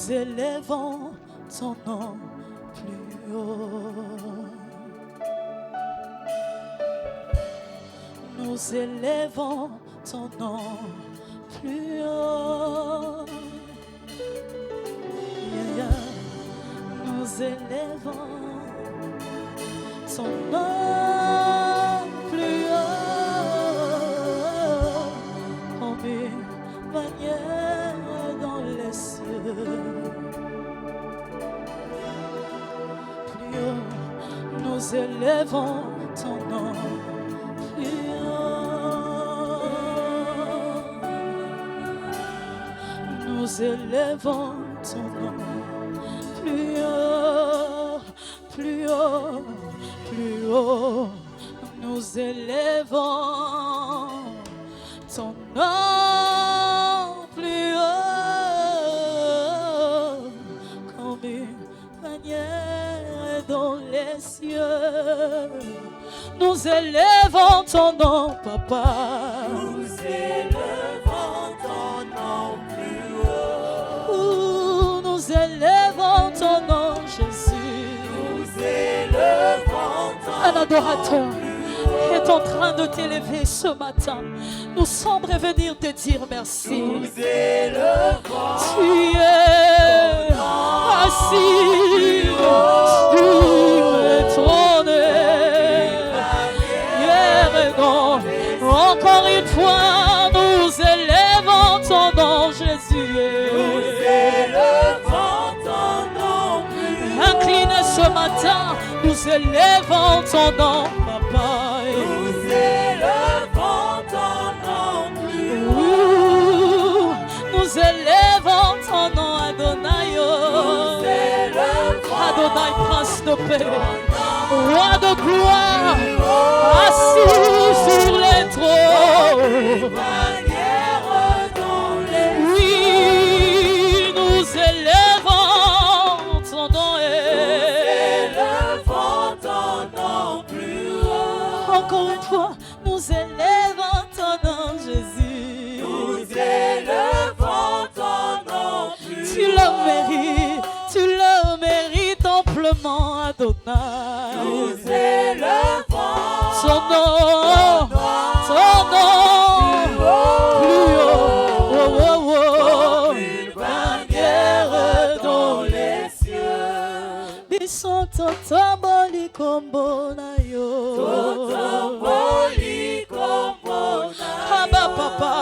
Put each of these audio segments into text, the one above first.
nous élevons ton nom plus haut. Nous élevons ton nom plus haut. Yeah, yeah. Nous élevons ton nom plus haut. En une manière dans les cieux. Plus haut, nous élevons ton nom plus haut. Nous élevons ton nom plus haut, plus haut, plus haut. Nous élevons ton nom plus haut, comme une manière dans les cieux. Nous élevons ton nom, Papa. Nous élevons ton nom plus haut. Nous élevons ton nom, Jésus. Nous élevons ton nom. Un adorateur est en train de t'élever ce matin. Nous sommes venir te dire merci. Nous élevons. Tu es assis sur le trône. Encore une fois, nous élevons ton nom, Jésus. Nous élevons ton nom plus haut. Incline ce matin, nous élevons ton nom, Papa. Nous élevons ton nom plus haut. Nous élevons ton nom, Adonai. Nous élevons Adonai, prince de paix, roi de gloire, assis sur les trônes. Oui, nous élevons ton nom. Encore une fois, nous élevons ton nom, Jésus. Nous élevons ton nom plus Tu le mérites amplement, Adonai. Nous élevons ton nom plus haut, oh, oh, oh. une bannière dans les cieux. Biso totomboli kombo na yo. Totomboli kombo na yo. Aba papa,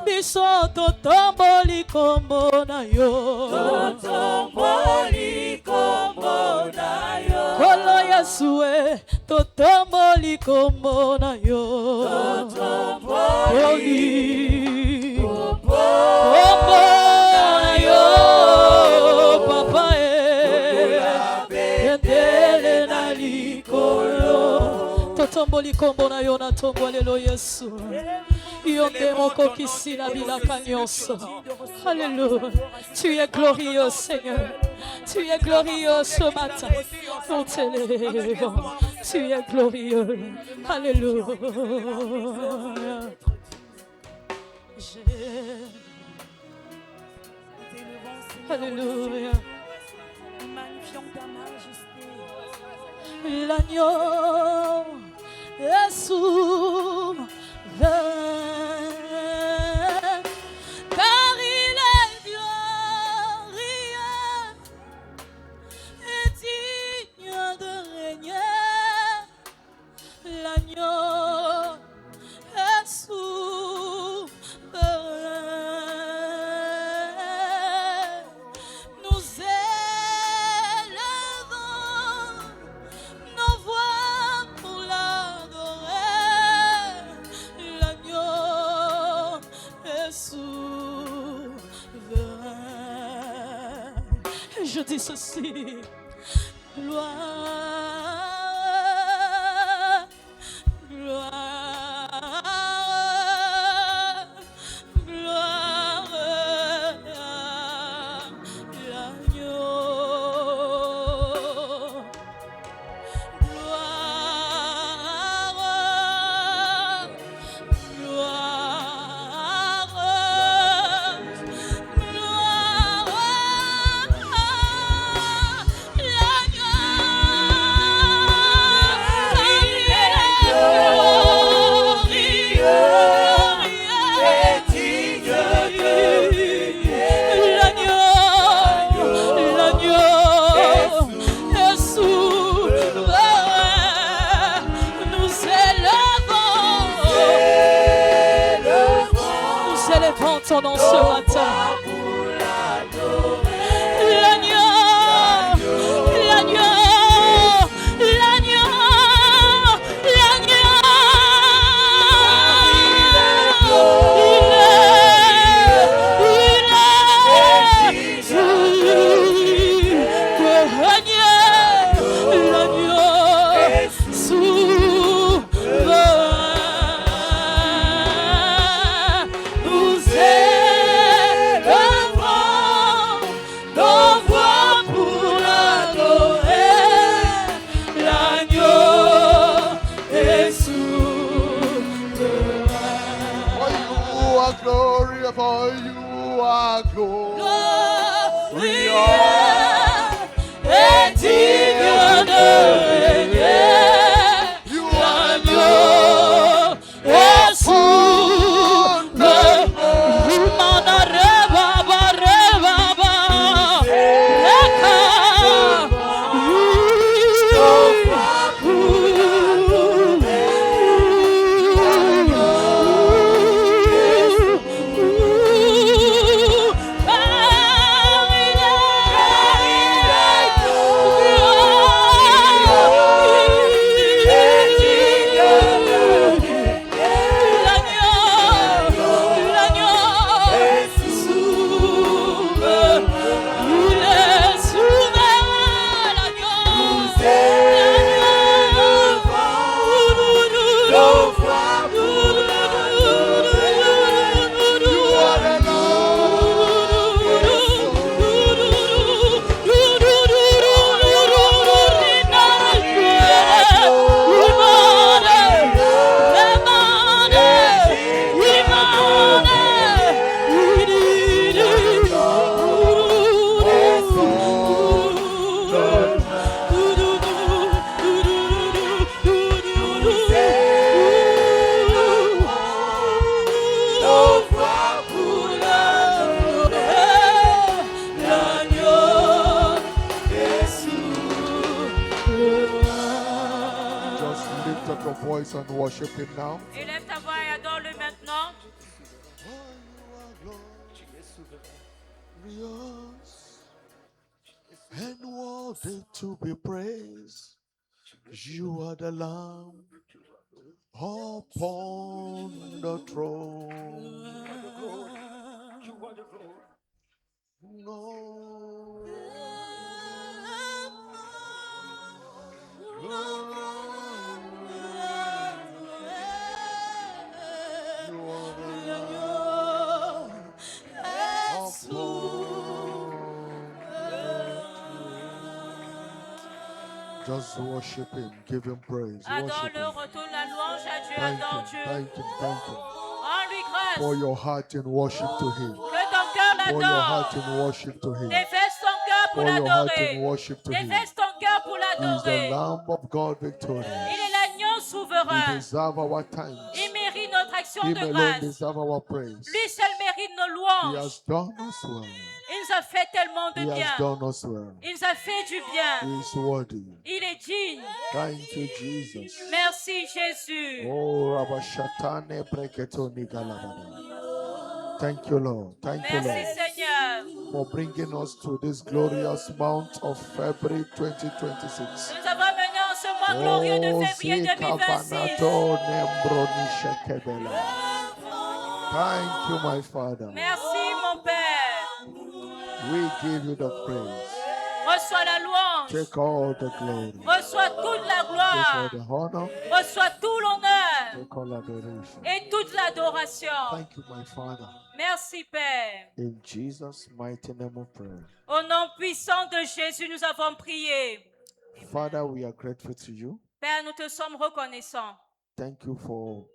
biso totomboli kombo na yo. Totomboli kombo na yo. Kolo Yesue, totomboli kombo na yo. Totomboli kombo na yo, papa endele na likolo. Totomboli kombo na yo na tongo lelo Yesu. Yonde moko kisila bilaka nyonso. Alléluia. Tu es glorieux, Seigneur. Tu es glorieux ce matin. Nous t'élevons. Tu es glorieux. Alléluia. Alléluia. magnifions ta majesté. L'agneau est souverain, car il est glorieux et digne de régner. L'agneau est souverain. Nous élevons nos voix pour l'adorer. L'agneau est souverain. Et je dis ceci, gloire, gloire, gloire à l'agneau. Gloire, gloire, gloire son nom ce matin. L'agneau, l'agneau, l'agneau, l'agneau. For you are glorious. Et digne de régner. You are L'agneau est sous le Rumana rebaba rebaba. Eka. Voice and worship him now. Élève ta voix et adore-le maintenant. And worthy to be praised. You are the Lamb upon the throne. No. Just worship him, give him praise. Worship Adore-le, him. retourne la louange à Dieu, Thank adore him, Dieu. thank him, thank him. Rends-lui grâce. For your heart in worship to him. Que ton cœur For your heart l'adore. in worship to him. Déverse ton cœur pour For your heart in l'adorer. worship to him. Déverse ton cœur pour He is the l'adorer. Lamb of God victorious. Il est l'agneau He souverain. deserves our thanks. Il mérite notre action Him de alone grâce. deserves our praise. Lui seul mérite nos He louanges. has done us well. Il nous a fait tellement de He bien. has done us well. Il nous a fait du bien. He is worthy. Il est digne. Thank you, Jesus. Merci Jésus. Oh, Rabashatane Breketoni Galabada. Thank you, Lord. Thank you, Merci Lord, Seigneur. for bringing us to this glorious month of February 2026. Nous avons mené en ce mois glorieux de Oh, février 2026. Zikavanato Nembroni Shekebela. Thank you, my Father. Merci mon Père. We give you the praise. Reçois la louange. Take all the glory. Reçois toute la Take all gloire. the honor. Reçois tout l'honneur Take all adoration. et toute l'adoration. Thank you, my Father. Merci Père. In Jesus' mighty name of prayer. Au nom puissant de Jésus, nous avons prié. Father, we are grateful to you. Père, nous te sommes reconnaissants. Thank you for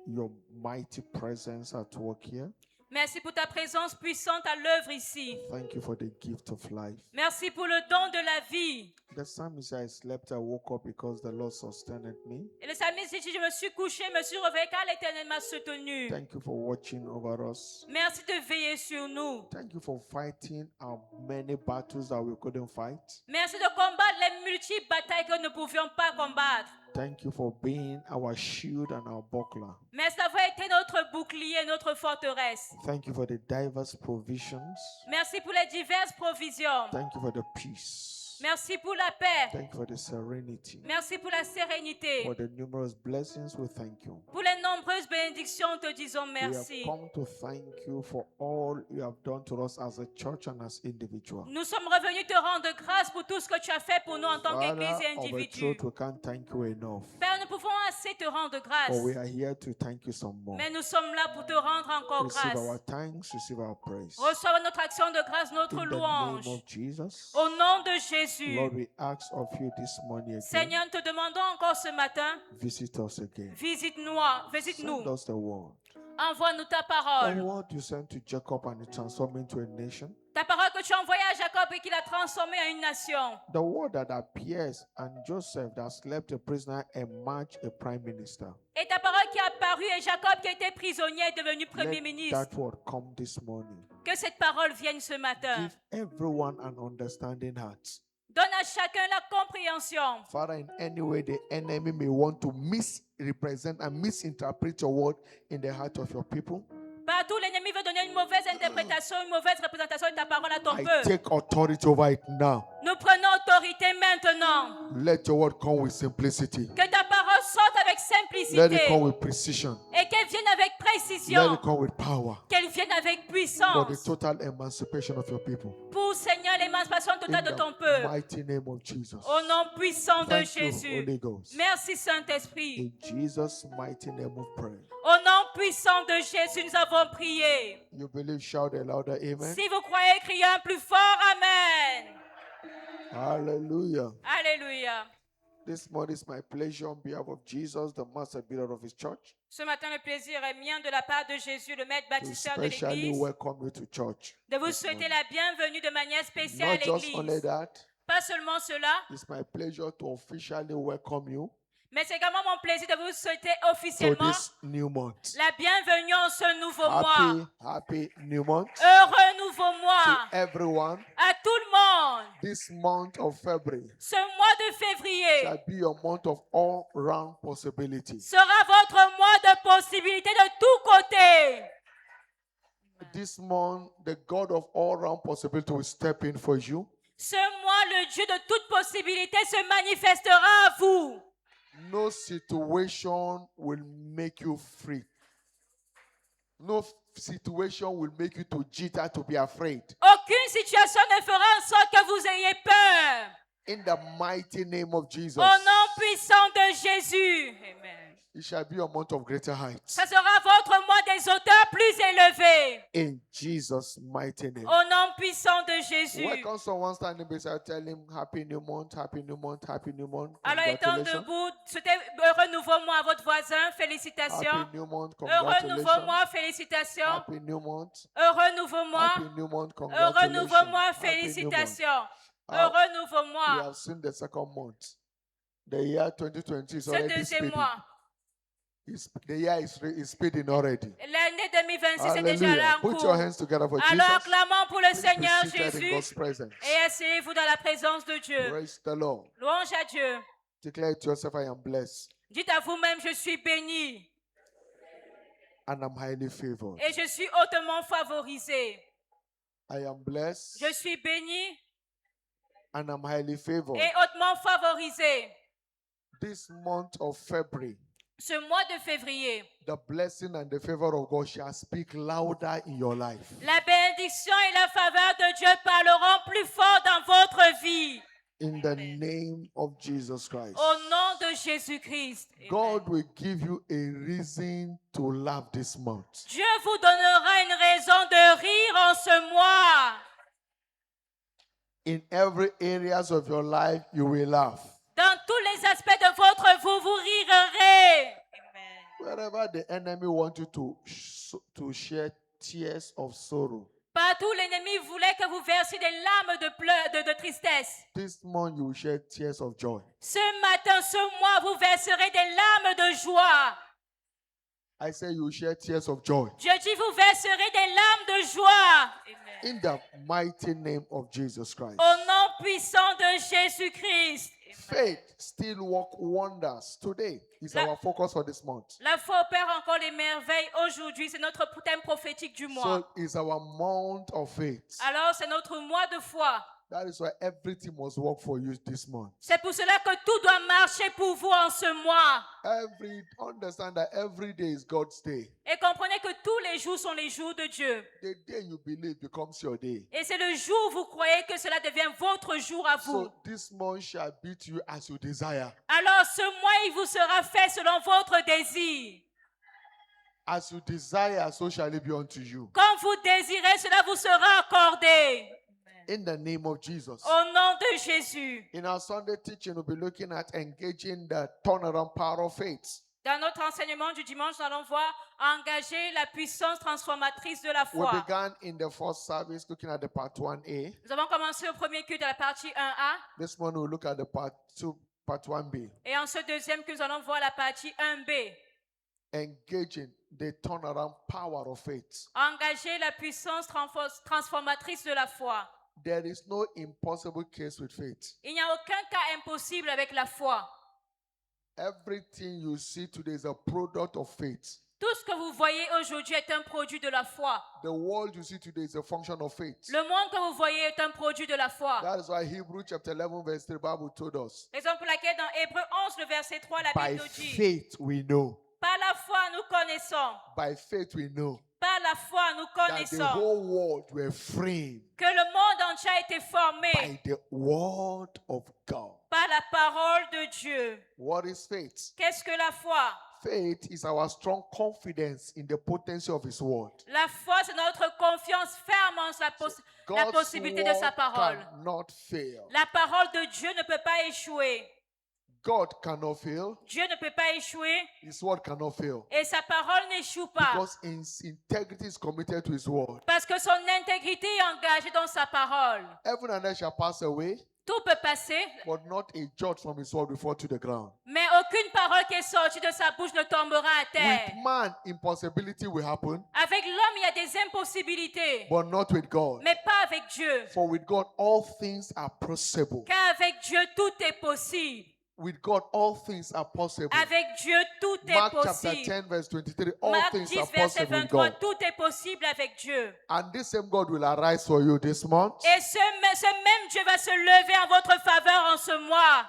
your mighty presence at work here. Merci pour ta présence puissante à l'œuvre ici. Thank you for the gift of life. Merci pour le don de la vie. The psalmist said, I slept, I woke up because the Lord sustained me. Et le psalmiste dit, je me suis couché, me suis réveillé car l'Éternel m'a soutenu. Thank you for watching over us. Merci de veiller sur nous. Thank you for fighting our many battles that we couldn't fight. Merci de combattre les multiples batailles que nous ne pouvions pas combattre. Thank you for being our shield and our buckler. Merci d'avoir été notre bouclier, notre forteresse. Thank you for the diverse provisions. Merci pour les diverses provisions. Thank you for the peace. Merci pour la paix. Thank you for the serenity. Merci pour la sérénité. For the numerous blessings, we thank you. Pour les nombreuses bénédictions, te disons We have merci. come to thank you for all you have done to us as a church and as individuals. Nous sommes revenus te rendre grâce pour tout ce que tu as fait pour nous en tant Father, qu'Église et of a individu. truth, we can't thank you enough. Père, nous pouvons assez te rendre grâce. But we are here to thank you some more. Mais nous sommes là pour te rendre encore Receive grâce. our thanks, receive our praise. Reçois notre action de grâce, notre In the louange. name of Jesus, Au nom de Jésus. Lord, we ask of you this morning again, Seigneur, nous te demandons encore ce matin, visit us again. visite-nous. Send us the word. Envoie-nous ta The parole. word you sent to Jacob and it transformed into a nation. Ta parole que tu as envoyée à Jacob et qu'il a transformée en une nation. The word that appears and Joseph that slept a prisoner emerged a prime minister. Et ta parole qui est apparue et Jacob qui était prisonnier est devenu premier Let ministre. that word come this morning. Que cette parole vienne ce matin. Give everyone an understanding heart. Donne à chacun la compréhension. Father, in any way the enemy may want to misrepresent and misinterpret your word in the heart of your people, Partout, l'ennemi veut donner une mauvaise interprétation, une mauvaise représentation de ta parole à ton I peuple. take authority over it now. Nous prenons autorité maintenant. Let your word come with simplicity. Que ta parole sorte avec Let it simplicité come with precision. et qu'elle vienne avec Let précision, it come with power qu'elle vienne avec for the puissance total emancipation of your people. pour, Seigneur, l'émancipation In totale de ton the peuple. mighty name of Jesus. Au nom puissant de Thank you, Jésus. Holy Ghost. Merci Saint-Esprit. In Jesus' mighty name we pray. Au nom puissant de Jésus, nous avons prié. You believe, shout a louder amen. Si vous croyez, criez un plus fort Amen. Hallelujah. Alléluia. This morning is my pleasure on behalf of Jesus, the master builder of his church, Ce matin, le plaisir est mien de la part de Jésus, le maître to bâtisseur de specially l'Église, welcome you to church. de vous this souhaiter morning. la bienvenue de manière spéciale à Not just only l'Église. that, Pas seulement cela, it's my pleasure to officially welcome you mais c'est également mon plaisir de vous souhaiter to officiellement this new month. la bienvenue en ce nouveau mois. Happy new month. Heureux nouveau mois To everyone, à tout le monde. this month of February Ce mois de février shall be your month of all-round possibilities. sera votre mois de possibilités de tous côtés. This month, the God of all-round possibility will step in for you. Ce mois, le Dieu de toute possibilité se manifestera à vous. No situation will make you free. No situation will make you to jitter, to be afraid. Aucune situation ne fera en sorte que vous ayez peur. In the mighty name of Jesus, Au nom puissant de Jésus. Amen. it shall be a month of greater heights. Ça sera votre mois des hauteurs plus élevées. In Jesus' mighty name. Au nom puissant de Jésus. Welcome someone standing beside, tell him happy new month, happy new month, happy new month. Alors étant Congratulations. debout, souhaitez heureux nouveau mois à votre voisin. Félicitations. Happy new month, Heureux nouveau congratulations. mois, félicitations. Happy new month. Heureux nouveau mois. Happy new month, Heureux nouveau congratulations. mois, Happy new month. félicitations. Ah, Heureux nouveau We mois. have seen the second month. The year 2020 is Ce already deuxième speeding. mois. The year is speeding already. L'année 2026 est déjà là Hallelujah. en Put your cours. hands together for Alors Jesus. acclamons pour le Please be Seigneur seated in Jésus God's presence. et asseyez-vous dans la présence de Dieu. Praise the Lord. Louange à Dieu. Declare to yourself, I am blessed Dites à vous-même, je suis béni and I'm highly favored. et je suis hautement favorisé. I am blessed Je suis béni and I'm highly favored. et hautement favorisé. This month of February, Ce mois de février, the blessing and the favor of God shall speak louder in your life. la bénédiction et la faveur de Dieu parleront plus fort dans votre vie. In the name of Jesus Christ. Au nom de Jésus-Christ. Amen. God will give you a reason to laugh this month. Dieu vous donnera une raison de rire en ce mois. In every areas of your life, you will laugh. Dans tous les aspects de votre vie, vous rirez. Amen. Wherever the enemy wants you to share tears of sorrow, Partout, l'ennemi voulait que vous versiez des larmes de pleurs, de tristesse. this month you will share tears of joy. Ce matin, ce mois, vous verserez des larmes de joie. I say you will share tears of joy. Je dis, vous verserez des larmes de joie. Amen. In the mighty name of Jesus Christ. Au nom puissant de Jésus-Christ. Amen. Faith still work wonders today. Is La- our focus for this month. La foi opère encore les merveilles aujourd'hui. C'est notre thème prophétique du mois. So it's our month of faith. Alors, c'est notre mois de foi. That is why everything must work for you this month. C'est pour cela que tout doit marcher pour vous en ce mois. Understand that every day is God's day. Et comprenez que tous les jours sont les jours de Dieu. The day you believe becomes your day. Et c'est le jour où vous croyez que cela devient votre jour à vous. So this month shall be to you as you desire. Alors ce mois, il vous sera fait selon votre désir. As you desire, so shall it be unto you. Comme vous désirez, cela vous sera accordé. In the name of Jesus. Au nom de Jésus. In our Sunday teaching, we'll be looking at engaging the turnaround power of faith. Dans notre enseignement du dimanche, nous allons voir engager la puissance transformatrice de la We foi. began in the first service looking at the part 1A. Nous avons commencé au premier culte de la partie 1A. This morning we'll look at the part 1B. Et en ce deuxième culte, nous allons voir la partie 1B. Engaging the turnaround power of faith. Engager la puissance transformatrice de la foi. There is no impossible case with faith. Il n'y a aucun cas impossible avec la foi. Everything you see today is a product of faith. Tout ce que vous voyez aujourd'hui est un produit de la foi. The world you see today is a function of faith. Le monde que vous voyez est un produit de la foi. That is why Hebrews chapter 11 verse 3 Bible told us. Raison pour laquelle dans Hébreux 11, le verset 3, la By Bible nous dit, faith we know. par la foi nous connaissons. By faith we know Par la foi nous that the connaissons whole world were framed que le monde entier a été formé by the word of God. par la parole de Dieu. What is faith? Qu'est-ce que la foi? Faith is our strong confidence in the potency of His word. La foi, c'est notre confiance ferme en la God's possibilité de sa word parole. cannot fail. La parole de Dieu ne peut pas échouer. God cannot fail. Dieu ne peut pas échouer His word cannot fail. et sa parole n'échoue pas. Because His integrity is committed to His word. Parce que son intégrité est engagée dans sa parole. Heaven and earth shall pass away, Tout peut passer, but not a jot from His word will fall to the ground. mais aucune parole qui est sortie de sa bouche ne tombera à terre. With man, impossibility will happen, Avec l'homme, il y a des impossibilités, but not with God. mais pas avec Dieu. For with God, all things are possible. Car avec Dieu, tout est possible. With God, all things are possible. Avec Dieu, tout est Mark chapter possible. 10, verse 23. All Marc things 10, are verset possible with 23, God. tout est possible avec Dieu. And this same God will arise for you this month. Et ce même Dieu va se lever en votre faveur en ce mois.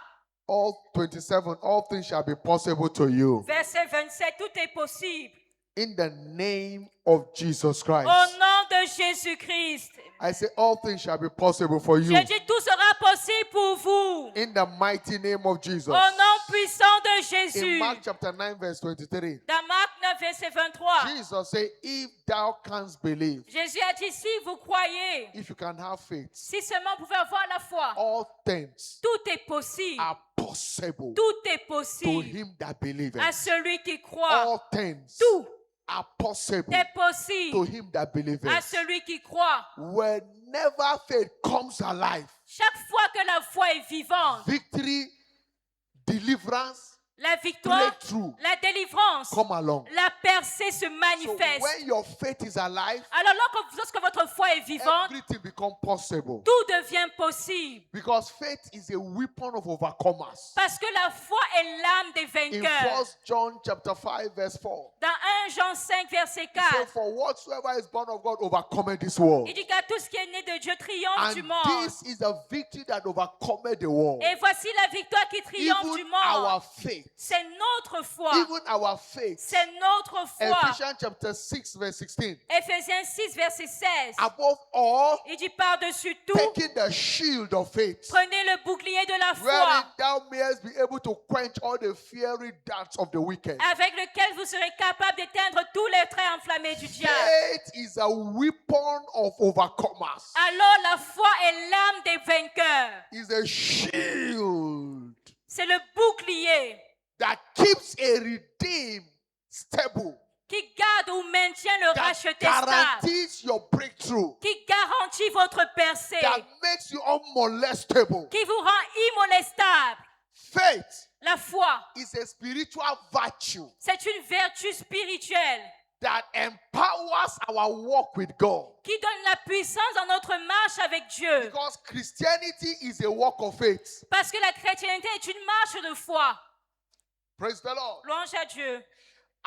All 27, all things shall be possible to you. Verset 27, tout est possible. In the name of Jesus Christ. Au nom de Jésus-Christ. I say all things shall be possible for you. Je dis tout sera possible pour vous. In the mighty name of Jesus. Au nom puissant de In Jésus. Mark chapter 9, verse 23. Dans Marc 9, verset 23. Jesus said, if thou canst believe, Jésus a dit, si vous croyez, if you can have faith, si seulement vous pouvez avoir la foi, all things tout est possible. are possible Tout est to possible him that believeth. à celui qui croit. All things Tout are possible est to possible him that à believeth. celui qui croit. Whenever faith comes alive, Chaque fois que la foi est vivante, victory, deliverance, la victoire, breakthrough la délivrance, come along. la percée se So manifeste. when your faith is alive, Alors lorsque votre foi est vivante, everything becomes possible. tout devient possible. Because faith is a weapon of overcomers. Parce que la foi est l'âme des In vainqueurs. 1 John chapter 5, verse 4. Dans 1 Jean 5, verset He said, 4, for whatsoever is born of God overcometh this world. il dit qu'à tout ce qui est né de Dieu triomphe du And monde. this is a victory that overcometh the world. Et voici la victoire qui triomphe du Even monde. our faith. C'est notre foi. Even our faith. C'est notre foi. Ephesians chapter 6, verse 16. Éphésiens 6, verset 16. Above all, Il dit par-dessus tout, taking the shield of faith, prenez le bouclier de la wherein foi, thou mayest be able to quench all the fiery darts of the wicked. avec lequel vous serez capable d'éteindre tous les traits enflammés du diable. Faith is a weapon of overcomers. Alors la foi est l'âme des vainqueurs. Is a shield C'est le bouclier that keeps a redeemed stable, qui garde ou maintient le that racheté stable, guarantees your breakthrough, qui garantit votre percée, that makes you unmolestable. qui vous rend immolestable. Faith La foi, is a spiritual virtue c'est une vertu spirituelle that empowers our walk with God. qui donne la puissance dans notre marche avec Dieu. Because Christianity is a walk of faith. Parce que la chrétienté est une marche de foi. Praise the Lord. Louange à Dieu.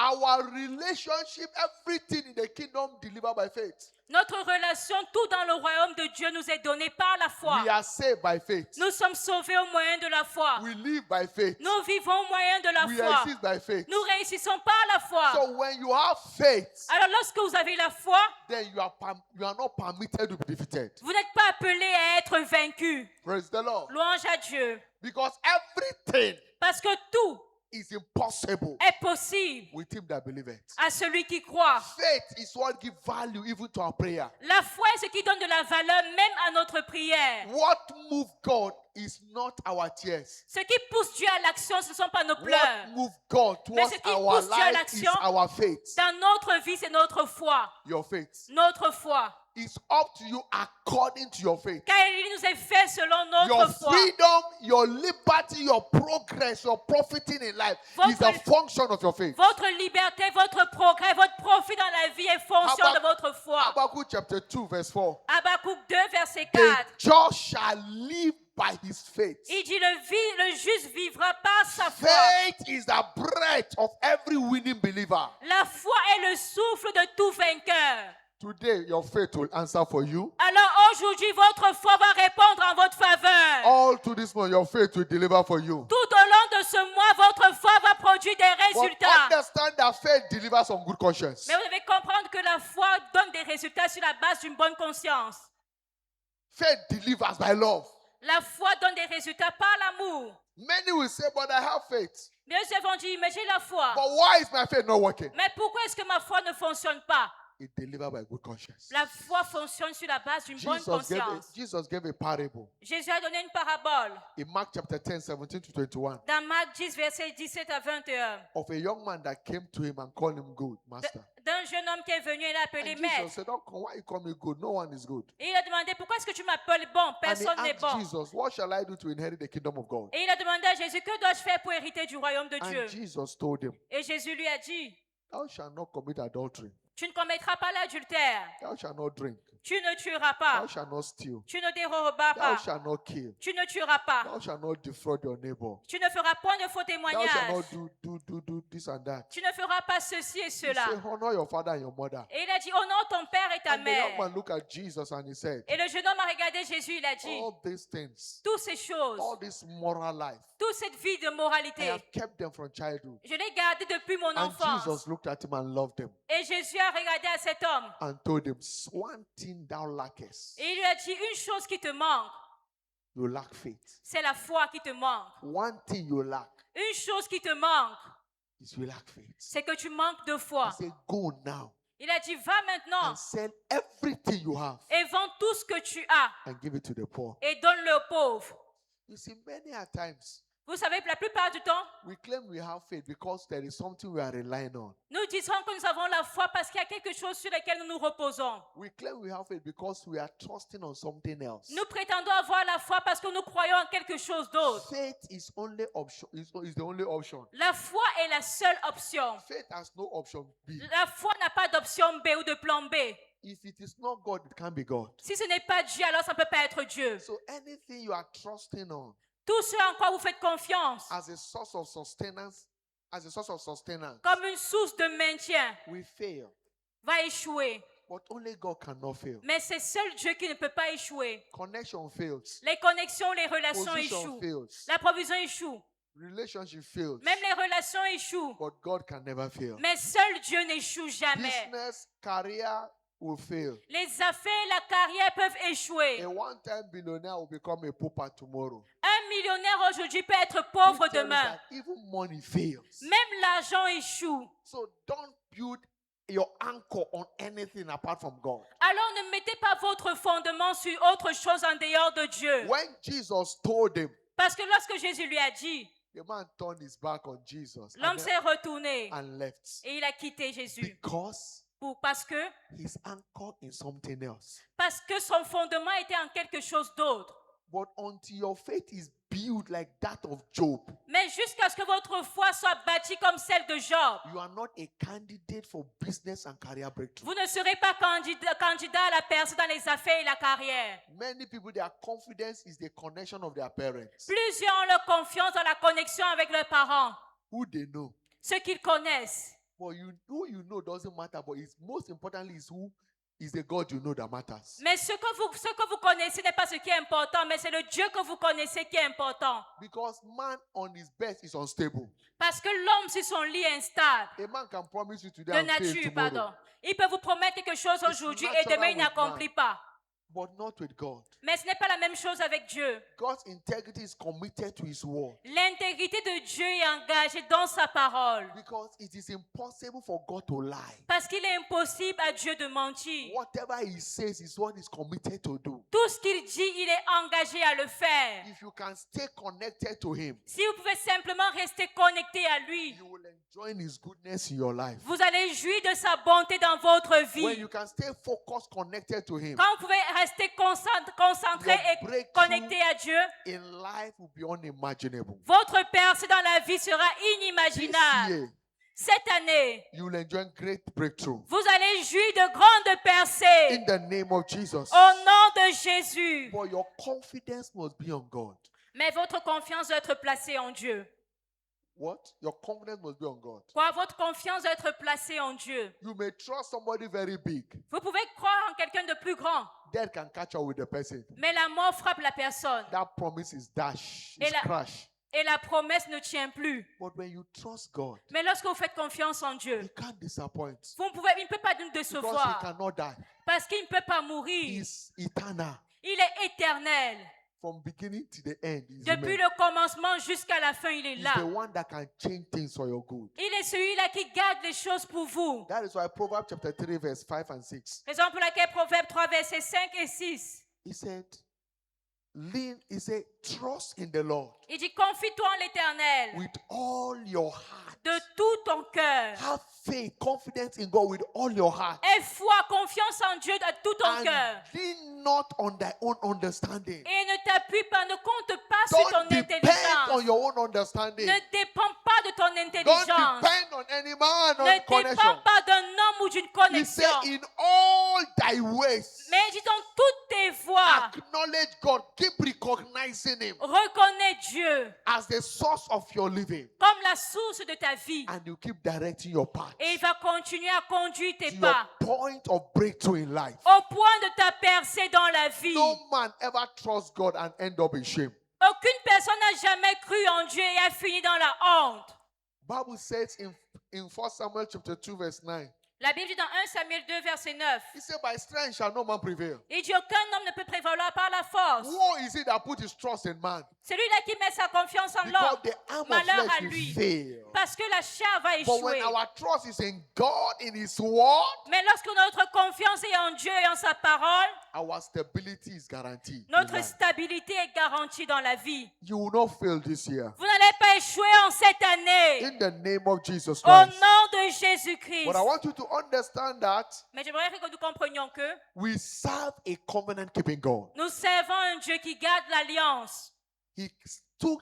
Our relationship, everything in the kingdom delivered by faith. Notre relation, tout dans le royaume de Dieu nous est donné par la foi. We are saved by faith. Nous sommes sauvés au moyen de la foi. We live by faith. Nous vivons au moyen de la We foi. exist by faith. Nous réussissons par la foi. So when you have faith, Alors lorsque vous avez la foi, then you are not permitted to be defeated. vous n'êtes pas appelé à être vaincu. Praise the Lord. Louange à Dieu. Because everything Parce que tout is impossible est possible with him that believeth. à celui qui croit. Faith is what gives value even to our prayer. La foi est ce qui donne de la valeur même à notre prière. What moves God is not our tears. Ce qui pousse Dieu à l'action, ce ne sont pas nos pleurs. What moves God towards ce qui our pousse Dieu à life is l'action, our faith. Dans notre vie, c'est notre foi. Your faith. Notre foi. It's up to you according to your faith. Car il nous est fait selon notre Your foi. freedom, your liberty, your progress, your profiting in life is a function of your faith. Votre liberté, votre progrès, votre profit dans la vie est fonction de votre foi. Habakkuk chapter 2 verse 4. Habakkuk 2, verset The 4. just shall live by his faith. Il dit le juste vivra par sa foi. Faith is the breath of every winning believer. La foi est le souffle de tout vainqueur. Today, your faith will answer for you. Alors aujourd'hui, votre foi va répondre en votre faveur. All to this month, your faith will deliver for you. Tout au long de ce mois, votre foi va produire des But résultats. understand that faith delivers on good conscience. Mais vous devez comprendre que la foi donne des résultats sur la base d'une bonne conscience. Faith delivers by love. La foi donne des résultats par l'amour. Many will say, but I have faith. Bien sûr, vont dire, mais j'ai la foi. But why is my faith not working? Mais pourquoi est-ce que ma foi ne fonctionne pas? It delivers by good conscience. La foi fonctionne sur la base d'une bonne conscience. Jesus gave a parable Jésus a donné une parabole in Mark chapter 10, 17 to 21 dans Marc 10, versets 17 à 21. of a young man that came to him and called him good, master. D'un jeune homme qui est venu et l'a appelé And Jesus maître. said, "Don't come, why you call me good? No one is good." Et il a demandé, pourquoi est-ce que tu m'appelles bon? And he Personne n'est asked bon. Jesus, "What shall I do to inherit the kingdom of God?" Et il a demandé à Jésus, que dois-je faire pour hériter du royaume de Dieu? And Jesus told him, Et Jésus lui a dit, "Thou shalt not commit adultery. tu ne commettras pas l'adultère. Thou shalt not drink. Tu ne tueras pas. Thou shalt not steal. Tu ne déroberas Thou pas. shalt not kill. Tu ne tueras pas. Thou shalt not defraud your neighbor. Tu ne feras point de faux Thou shalt témoignages. not do this and that." Tu ne feras pas ceci et He cela. said, "Honor your father and your mother." Et il a dit, honore ton père et ta And the young mère. man looked at Jesus and he said, Et le jeune homme a regardé Jésus, il a dit, "All these things, toutes ces choses, all this moral life, toute cette vie de I moralité, have kept them from childhood." je l'ai gardée depuis mon And enfance. Jesus looked at him and loved him Et Jésus a regardé à cet homme. and told him, "One thing thou lackest, Et il lui a dit, une chose qui te manque, you lack faith. c'est la foi qui te manque. One thing you lack Une chose qui te manque, is you lack faith." c'est que tu manques de He foi. said, "Go now Il a dit, va maintenant and sell everything you have et vends tout ce que tu as and give it to the poor." et donne-le aux pauvres. You see, many a times Vous savez, la plupart du temps, we claim we have faith because there is something we are relying on. nous disons que nous avons la foi parce qu'il y a quelque chose sur lequel nous nous reposons. We claim we have faith because we are trusting on something else. Nous prétendons avoir la foi parce que nous croyons en quelque chose d'autre. Faith is only option is the only option. La foi est la seule option. Faith has no option B. La foi n'a pas d'option B ou de plan B. If it is not God, it can't be God. Si ce n'est pas Dieu, alors ça ne peut pas être Dieu. So anything you are trusting on Tout ce en quoi vous faites confiance, as a source of sustenance, comme une source de maintien, will fail. va échouer. But only God cannot fail. Mais c'est seul Dieu qui ne peut pas échouer. Connection fails. Les connexions, les relations Position échouent. fails. La provision échoue. Relationship fails. Même les relations échouent. But God can never fail. Mais seul Dieu n'échoue jamais. Business, career will fail. Les affaires et la carrière peuvent échouer. A one-time billionaire will become a pauper tomorrow. Un millionnaire aujourd'hui peut être pauvre It tells demain. that even money fails. Même l'argent échoue. So don't build your anchor on anything apart from God. Alors ne mettez pas votre fondement sur autre chose en dehors de Dieu. When Jesus told him, Parce que lorsque Jésus lui a dit, the man turned his back on Jesus l'homme s'est retourné and left. et il a quitté Jésus. Because Parce que he's anchored in something else. son fondement était en quelque chose d'autre. But until your faith is built like that of Job. Mais jusqu'à ce que votre foi soit bâtie comme celle de Job, You are not a candidate for business and career breakthrough. vous ne serez pas candidat à la percée dans les affaires et la carrière. Many people, their confidence is the connection of their parents. Plusieurs ont leur confiance dans la connexion avec leurs parents, Who they know. ceux qu'ils connaissent. But who you know doesn't matter, but it's most importantly is who is the God you know that matters. Mais ce que vous connaissez n'est pas ce qui est important, mais c'est le Dieu que vous connaissez qui est important. Because man on his best is unstable. Parce que l'homme sur son lit est instable. A man can promise you today De and fail nature, tomorrow. pardon. Il peut vous promettre quelque chose aujourd'hui et natural demain il with n'accomplit man. pas. But not with God. Mais ce n'est pas la même chose avec Dieu. God's integrity is committed to his word. L'intégrité de Dieu est engagée dans sa parole. Because it is impossible for God to lie. Parce qu'il est impossible à Dieu de mentir. Whatever he says is what he's committed to do. Tout ce qu'il dit, il est engagé à le faire. If you can stay connected to him, Si vous pouvez simplement rester connecté à lui, you will enjoy his goodness in your life. vous allez jouir de sa bonté dans votre When vie. you can stay focused, connected to him, Quand vous pouvez rester concentré Your et breakthrough connecté à Dieu, in life will be unimaginable. votre percée dans la vie sera This inimaginable. year, Cette année, you will enjoy great breakthrough. vous allez jouir de grandes percées In the name of Jesus. au nom de Jésus. But your confidence must be on God. Mais votre confiance doit être placée en Dieu. What? Your confidence must be on God. Quoi, votre confiance doit être placée en Dieu. You may trust somebody very big. Vous pouvez croire en quelqu'un de plus grand, Death can catch up with the person. mais la mort frappe la personne That promise is dash, Et is la- crash. et la promesse ne tient plus. But when you trust God, Mais lorsque vous faites confiance en He Dieu, can't disappoint. il ne peut pas nous Because He décevoir cannot die. parce qu'il ne peut pas mourir. He's eternal. Il est éternel. From beginning to the end. He's Depuis remain. le commencement jusqu'à la fin, il est He's là. the one that can change things for your good. Il est celui-là qui garde les choses pour vous. That is why Proverbs chapter 3 verse 5 and 6. Raison pour laquelle Proverbe 3, versets 5 et 6. He said, he said, trust in the Lord Il dit, confie-toi en l'Éternel with all your heart. de tout ton cœur. Have faith, confidence in God with all your heart. Aie foi, confiance en Dieu de tout ton cœur. And lean not on thy own understanding. Et ne t'appuie pas, ne compte pas sur ton Don't depend on intelligence. your own understanding. Ne dépends pas de ton Don't intelligence. depend on any man Ne or dépends connection. pas d'un homme ou d'une He connexion. said, in all thy ways, Mais dis dans toutes tes voies, acknowledge God. Keep recognizing Him reconnais Dieu as the source of your living. comme la source de ta vie. And you keep directing your path Et il va continuer à conduire tes to your pas point of breakthrough in life. au point de ta percée dans la vie. No man ever trusts God and end up in shame. Aucune personne n'a jamais cru en Dieu et a fini dans la honte. Bible says in 1 Samuel chapter 2 verse 9, La Bible dit dans 1 Samuel 2, verset 9. He said, by strength shall no man prevail. Il dit aucun homme ne peut prévaloir par la force. Woe is he that put his trust in man, Celui-là qui met sa confiance en because l'homme, the arm of malheur à flesh will lui. fail. Parce que la chair va But when échouer. our trust is in God, in His word, Mais lorsque notre confiance est en Dieu et en sa parole, our stability is guaranteed. in notre life. stabilité est garantie dans la vie. You will not fail this year. Vous n'allez pas échouer en cette année. In the name of Jesus Au Christ. nom de Jésus-Christ. But I want you to understand that Mais j'aimerais que nous comprenions que we serve a covenant keeping God. nous servons un Dieu qui garde l'alliance. He stood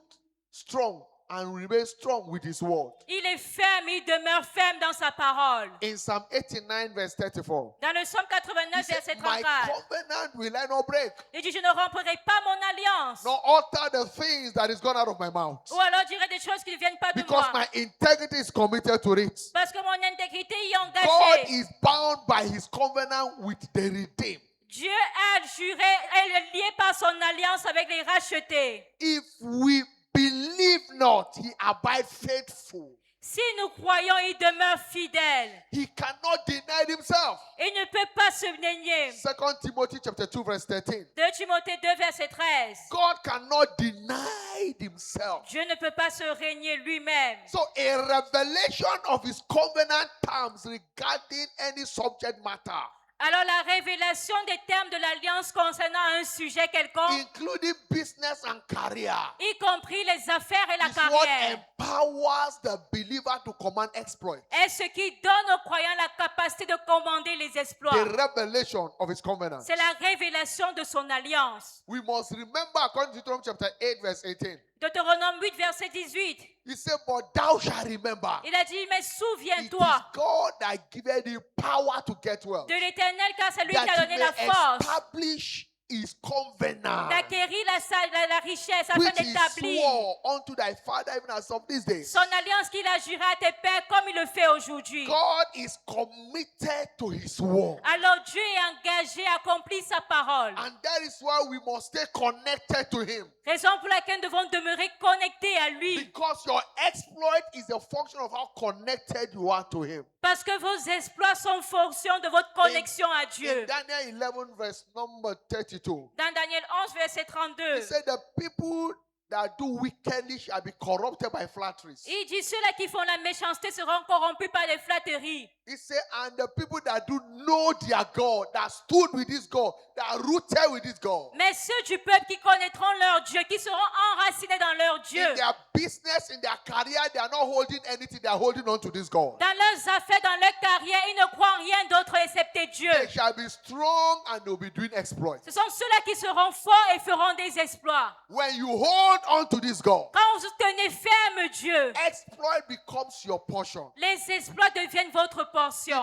strong and remained strong with His word. Il est ferme, il demeure ferme dans sa parole. In Psalm 89 verse 34, Dans le psaume He 89, said, verset my 34, covenant will I not break, il dit, je ne romprai pas mon alliance. nor alter the things that is gone out of my mouth. Ou alors dirai des choses qui ne viennent pas de Because moi. my integrity is committed to it. Parce que mon intégrité y est God engagée. is bound by His covenant with the redeemed. Dieu a juré, elle est liée par son alliance avec les rachetés. If we believe not, He abides faithful. Si nous croyons, il demeure fidèle. He cannot deny Himself. Il ne peut pas se nier. 2 Timothy chapter 2 verse 13. 2 Timothée 2, verset 13. God cannot deny Himself. Dieu ne peut pas se régner lui-même. So a revelation of His covenant terms regarding any subject matter, Alors la révélation des termes de l'alliance concernant un sujet quelconque, including business and career, y compris les affaires et la is what carrière, empowers the believer to command exploit. est ce qui donne aux croyants la capacité de commander les exploits. The revelation of His covenant. C'est la révélation de son alliance. We must remember, according to Deuteronomy chapter 8 verse 18, Deutéronome 8, verset 18. He said, but thou shalt remember, Il a dit, mais it is souviens-toi God that giveth thee power to get wealth, de l'Éternel, car c'est lui qui a that he donné la may force establish his covenant, d'acquérir la richesse afin which he d'établir swore unto thy father even as of these days. son alliance qu'il a juré à tes pères comme il le fait aujourd'hui. God is committed to his word. Alors Dieu est engagé à accomplir sa parole. And that is why we must stay connected to him. Raison pour laquelle nous devons demeurer connectés à lui. Because your exploit is a function of how connected you are to him. Parce que vos exploits sont fonction de votre connexion à In Dieu. Daniel 11, verse number 32, Dans Daniel 11, verset he 32, said, the people that do wickedly shall be corrupted by flatteries. il dit ceux-là qui font la méchanceté seront corrompus par les flatteries. He said, and the people that do know their God, that stood with this God, that are rooted with this God, Mais ceux du peuple qui connaîtront leur Dieu, qui seront enracinés dans leur Dieu, in their business, in their career, they are not holding anything, they are holding on to this God. dans leurs affaires, dans leur carrière, ils ne croient en rien d'autre excepté Dieu. They shall be strong and they'll be doing exploits. Ce sont ceux-là qui seront forts et feront des exploits. When you hold on to this God, Quand vous tenez ferme Dieu, exploit becomes your portion. les exploits deviennent votre portion.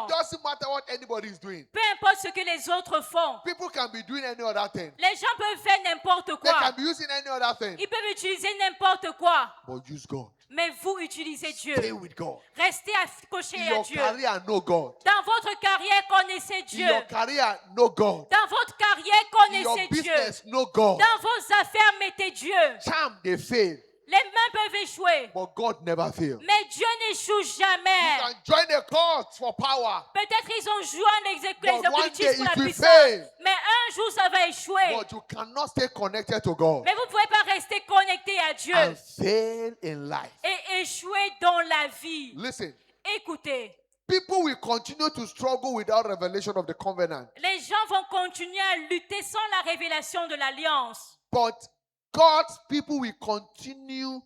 It doesn't matter what anybody is doing. Peu importe ce que les autres font. People can be doing any other thing. Les gens peuvent faire n'importe They quoi. can be using any other thing. Ils peuvent utiliser n'importe quoi. But use God. Mais vous utilisez Dieu. Stay with God. Restez accrochés In à your Dieu. career, know God. Dans votre carrière, connaissez In Dieu. your career, know God. Dans votre carrière, In your connaissez Dieu. business, know God. Dans vos affaires, mettez Dieu. Charm, they fail. Les mains peuvent échouer. But God never fails. Mais Dieu n'échoue You jamais. can join the court for power. Peut-être ils ont joué en But one day exécutif pour la it will puissance. fail. Mais un jour, ça va échouer. But you cannot stay connected to God Mais vous ne pouvez pas rester connecté à Dieu and fail in life. et échouer dans la vie. Listen, Écoutez, people will continue to struggle without revelation of the covenant. les gens vont continuer à lutter sans la révélation de l'alliance. But God's people will continue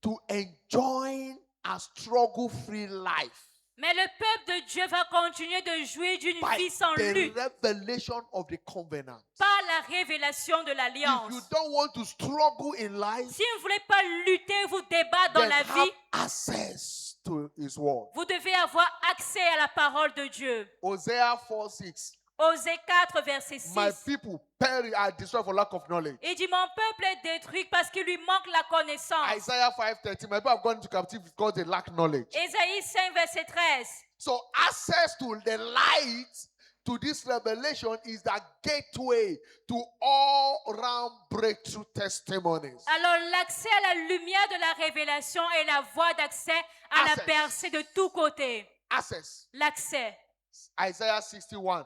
to enjoy a struggle-free life Mais le peuple de Dieu va continuer de jouir d'une by vie sans the lutte revelation of the covenant. par la révélation de If l'alliance. you don't want to struggle in life, Si vous ne voulez pas lutter, vous débattre dans then la have vie, access to His word. vous devez avoir accès à la parole de Dieu. Hosea 4:6. Osée 4, verset 6. My people perish are destroyed for lack of knowledge. Il dit, mon peuple est détruit parce qu'il lui manque la connaissance. Isaiah 5:13. My people have gone into captivity because they lack knowledge. Ésaïe 5, verset 13. So access to the light, to this revelation, is the gateway to all-round breakthrough testimonies. Alors l'accès à la lumière de la révélation est la voie d'accès à la Access. percée de tous côtés. Access. L'accès. Isaiah 61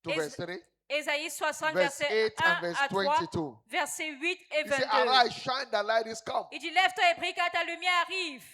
to Is- verse 3, Ésaïe 60, verse verset 8 and 1 verse à 3, 22. verset 8 et He said, 22. arise, shine, the light is come. Il dit, lève-toi et brille car ta lumière arrive.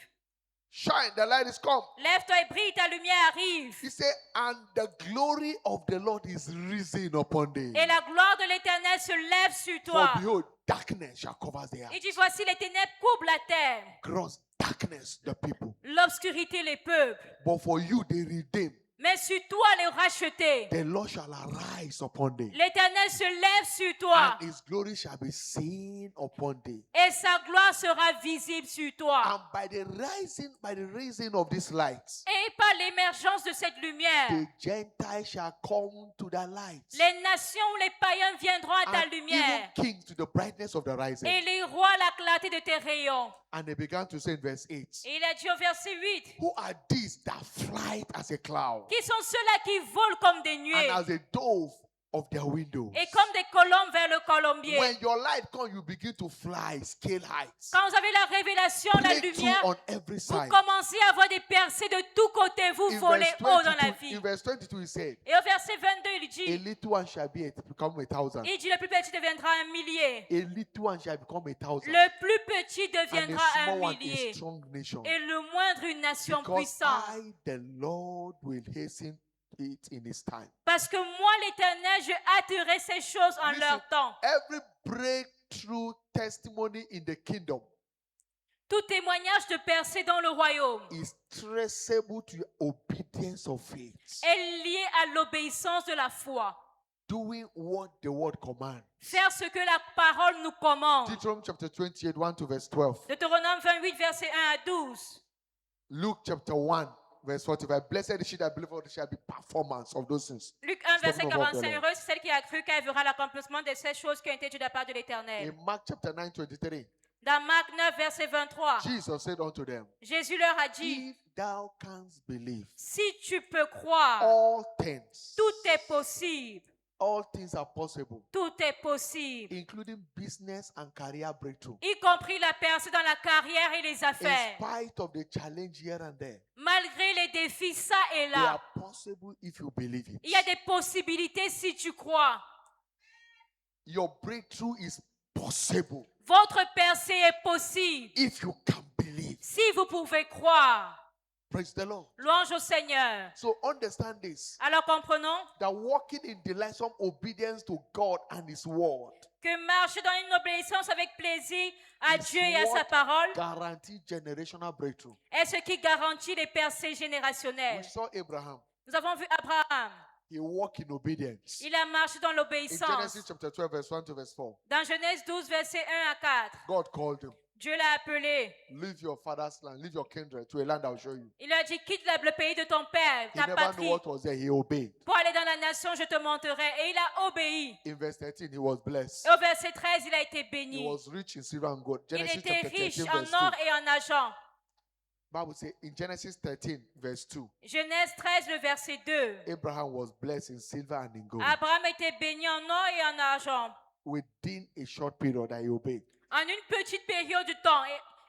Shine, the light is come. Lève-toi et brille, ta lumière arrive. He said, and the glory of the Lord is risen upon thee. Et la gloire de l'Éternel se lève sur For toi. behold, darkness shall cover the earth. Il dit, voici les ténèbres couvrent la terre. Gross darkness, the people. L'obscurité, les peuples. But for you, they redeemed. Mais sur toi, les rachetés. The Lord shall arise upon thee, L'Éternel se lève sur toi. and his glory shall be seen upon thee. Et sa gloire sera visible sur toi. And by the raising of this light, Et par l'émergence de cette lumière, the Gentiles shall come to the light, les nations ou les païens viendront à ta and even lumière. kings to the brightness of the rising. Et les rois à la clarté de tes rayons. And they began to say in verse 8, Et il a dit au verset 8, who are these that fly as a cloud, qui sont ceux-là qui volent comme des and nuées as a dove of their windows? et comme des colombes vers le colombier. When your light comes, you begin to fly, scale heights, Quand vous avez la révélation, la breakthrough lumière, on every vous side. commencez à avoir des percées de tous côtés. Vous In volez verse haut dans la 22, vie. in verse 22, he said, Et au verset 22, il a dit, little one shall become 1,000. il dit, le plus petit deviendra un millier. A little one shall become 1,000. Le plus petit And deviendra a un small one a millier. strong nation. Et le moindre une nation Because puissante. I, the Lord, will hasten it in his time. Parce que moi, l'Éternel, je hâterai ces choses en Listen, leur temps. every breakthrough testimony in the kingdom Tout témoignage de percée dans le royaume is traceable to your obedience of faith. est lié à l'obéissance de la foi. doing what the word commands. Faire ce que la parole nous commande. Deuteronomy chapter 28, 1 to verse 12. Deutéronome 28, verset 1 à 12. Luke chapter 1, verse 45. Blessed is she that believeth, for there shall be performance of those things. Luc 1, verset Speaking of the 45. Lord. Heureuse c'est celle qui a cru qu'elle verra l'accomplissement de ces choses qui ont été dites de la part de l'Éternel. In Mark chapter 9, 23, Dans Marc 9, verset 23, Jesus said unto them, Jésus leur a dit, if thou canst believe, si tu peux croire, all things, tout est possible. all things are possible, Tout est possible. including business and career breakthrough. Y compris la percée dans la carrière et les In affaires. spite of the challenge here and there, Malgré les défis, ça et they là, are possible if you believe it. il y a des possibilités si tu crois. Your breakthrough is possible Votre percée est possible if you can believe. si vous pouvez croire. Praise the Lord. Louange au Seigneur. So understand this, Alors comprenons that walking in delightsome obedience to God and His word que marcher dans une obéissance avec plaisir à is Dieu et à sa what parole guarantees generational breakthrough. est ce qui garantit les percées We générationnelles. saw Abraham. Nous avons vu Abraham. He walked in obedience. Il a marché dans In l'obéissance. Genesis chapter 12, verse 1 to verse 4, Dans Genèse 12, verset 1 à 4, God called him. Dieu l'a appelé. Leave your father's land, leave your kindred to a land I'll show you. Il lui a dit, quitte le pays de ton père, He ta never knew patrie, what was there. He obeyed. pour aller dans la nation, je te montrerai. Et il a obéi. In verse 13, he was blessed. Et au verset 13, il a été He béni. was rich in silver and gold. Il Genesis était chapter riche 13, en verse or 2. et en argent. Bible says in Genesis 13, verse 2, Genèse 13, le verset 2. Abraham was blessed in silver and in gold. Abraham était béni en or et en argent. Within a short period, that he obeyed. En une petite période de temps.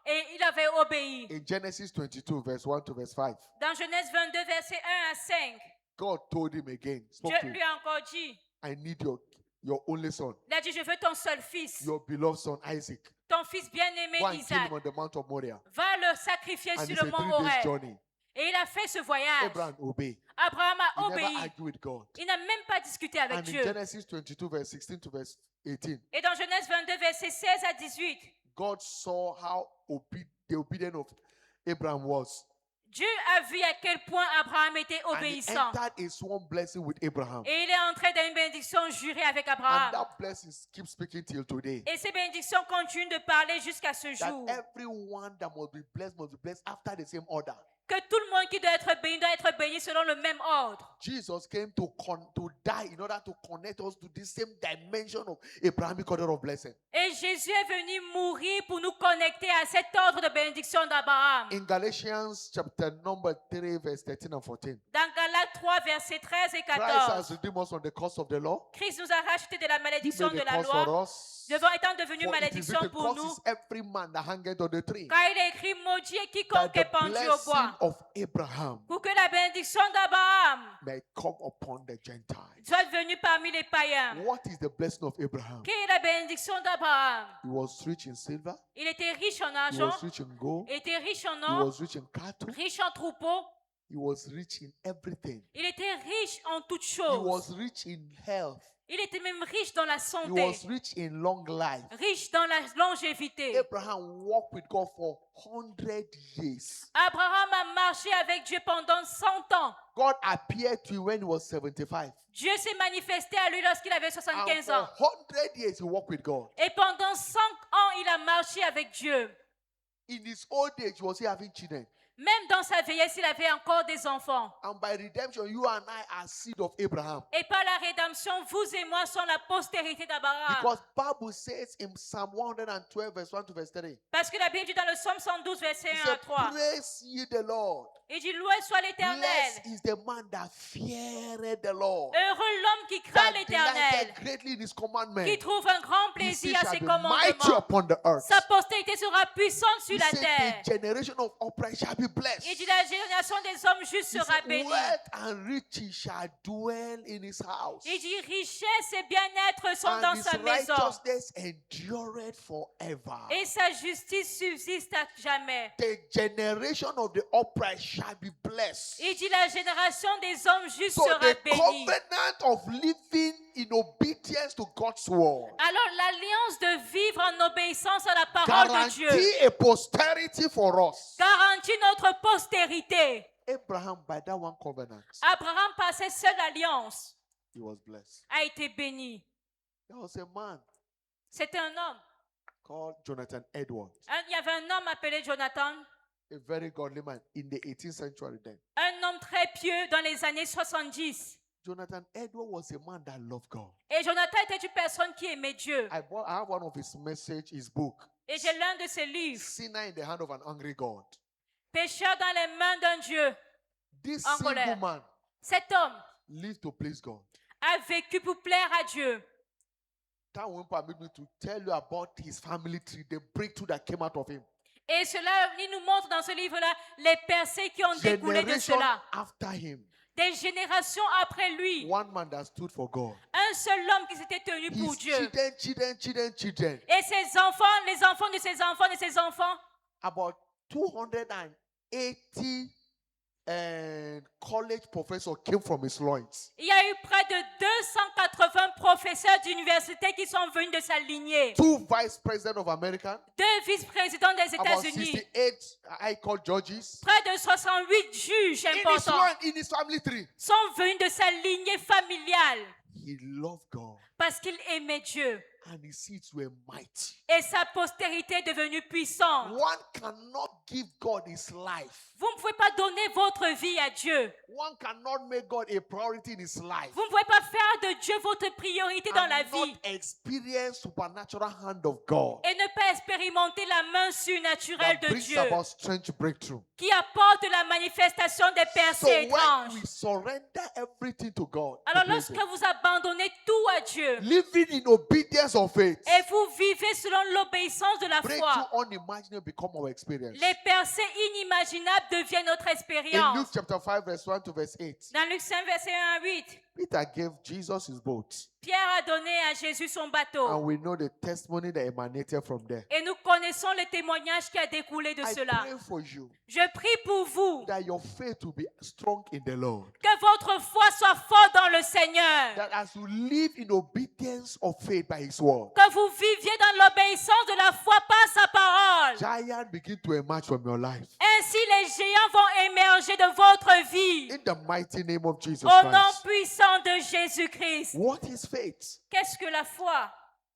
Et il avait obéi. In Genesis 22, verse 1 to verse 5, Dans Genèse 22, verset 1 à 5, God told him again, spoke Dieu to him, lui a encore dit, I need your only son, il a dit, je veux ton seul fils, your beloved son Isaac. ton fils bien-aimé Go and kill Isaac. him on the Mount of Moriah. Va le sacrifier And sur it's le a mont 3 days Horeb. journey. Et il a fait ce voyage. Abraham obeyed. Abraham a He never obéi. argued with God. Il n'a même pas discuté avec And in Dieu. Genesis 22, verse 16 to verse 18, Et dans Genèse 22, verset 16 à 18, God saw how the obedience of Abraham was. Dieu a vu à quel point Abraham était And he obéissant. entered a sworn blessing with Abraham. Et il est entré dans une bénédiction jurée avec And Abraham. that blessing keeps speaking till today. Et ces bénédictions continuent de parler jusqu'à ce That jour. everyone that must be blessed after the same order. Que tout le monde qui doit être béni selon le même ordre. Jesus came to die in order to connect us to this same dimension of Abrahamic order of blessing. Et Jésus est venu mourir pour nous connecter à cet ordre de bénédiction d'Abraham. In Galatians chapter number 3, verse 13 and 14, Dans Galates 3, versets 13 et Christ 14, has redeemed us from the curse of the law. Christ nous a rachetés de la He malédiction made de a la curse for loi, us. étant devenu For it is malédiction written, pour curse nous. is every man that hangeth on the tree. Car il est écrit, maudit est That quiconque est the pendu au blessing bois. of Abraham Pour que la bénédiction d'Abraham may come upon the Gentiles. soit venue parmi les païens. What is the blessing of Abraham? Quelle est la bénédiction d'Abraham? He was rich in silver. Il était riche en He argent, was rich in gold. il était riche en He or, was rich in cattle. riche en troupeaux, He was rich in everything. il était riche en toutes He choses. was rich in health. Il était même riche dans la He santé, was rich in long life. riche dans la longévité. Abraham walked with God for 100 years. Abraham a marché avec Dieu pendant 100 ans. God appeared to him when he was 75. Dieu s'est manifesté à lui lorsqu'il avait And 75 for ans. 100 years he walked with God. Et pendant 5 ans, il a marché avec Dieu. In his old age, was he having children? Même dans sa vieillesse, il avait encore des enfants. And by redemption, you and I are seed of Abraham. Et par la rédemption, vous et moi sommes la postérité d'Abraham. Because Bible says in Psalm 112, verse 1 to verse 3, Parce que la Bible dit dans le Psaume 112, verset he 1 à said, 3, praise ye the Lord. il dit, loué soit l'Éternel. Blessed is the man that feareth the Lord. Heureux l'homme qui craint That l'Éternel, delighted greatly in his commandment. qui trouve un grand His seed plaisir à shall ses be mighty commandements. upon the earth. Sa postérité sera puissante sur He la said, terre. the generation of upright shall be blessed. Il dit, la génération des hommes justes He sera said, bénie. wealth and riches shall dwell in his house. Il dit, richesse et bien-être sont dans And his sa maison. righteousness endureth forever. Et sa justice subsiste à jamais. The generation of the upright shall be blessed. Il dit, la génération des hommes justes So sera the bénie. covenant of living in obedience to God's word Alors l'alliance de vivre en obéissance à la parole de Dieu guarantee a posterity for us. garantit notre postérité. Abraham, by that one covenant, Abraham par cette seule alliance, he was blessed. a été béni. There was a man C'était un homme. called Jonathan Edwards, Il y avait un homme appelé Jonathan, a very godly man in the 18th century then. un homme très pieux dans les années 70. Jonathan Edwards was a man that loved God. Et Jonathan était une personne qui aimait Dieu. I have one of his message, his book, Et j'ai l'un de ses livres, Sinner in the Hand of an Angry God. Pécheur dans les mains d'un Dieu. This En single colère. man Cet homme lived to please God. a vécu pour plaire à Dieu. That won't permit me to tell you about his family tree, the breakthrough that came out of him. Et cela, il nous montre dans ce livre-là les percées qui ont découlé de Generation cela. after him, Des générations après lui, one man that stood for God. un seul homme qui s'était tenu pour His Dieu. children. Et ses enfants, les enfants de ses enfants, de ses enfants, About 280 college professors came from his loins. il y a eu près de 280 professeurs d'université qui sont venus de sa lignée. 2 vice presidents of America. 2 vice-présidents des About États-Unis. 68 high court judges. Près de 68 juges In his importants loin, in his family tree. sont venus de sa lignée familiale He loved God. parce qu'il aimait Dieu. And his seeds were mighty. Et sa postérité est devenue puissante. One cannot give God his life. Vous ne pouvez pas donner votre vie à Dieu. One cannot make God a priority in his life. Vous ne pouvez pas faire de Dieu votre priorité dans la And vie. not experience supernatural hand of God Et ne pas expérimenter la main surnaturelle that de brings Dieu about strange breakthrough. qui apporte la manifestation des So percées when étranges. we surrender everything to God, to Alors please lorsque him, vous abandonnez tout à Dieu living in obedience of faith, et vous vivez selon l'obéissance de la breakthrough foi, unimaginable become our experience. les percées inimaginables deviennent notre In Luke expérience. chapter 5, verse 1 to verse 8, Dans Luc 5, verset 1 à 8, Peter gave Jesus his boat. Pierre a donné à Jésus son bateau. And we know the testimony that emanated from there. Et nous connaissons le témoignage qui a découlé de I cela. pray for you Je prie pour vous that your faith will be strong in the Lord. que votre foi soit forte dans le Seigneur. That as you live in obedience of faith by his word, Que vous viviez dans l'obéissance de la foi par sa parole. giants begin to emerge from your life. Ainsi les géants vont émerger de votre vie. In the mighty name of Jesus Au nom Christ. puissant de Jésus-Christ. What is faith? Qu'est-ce que la foi?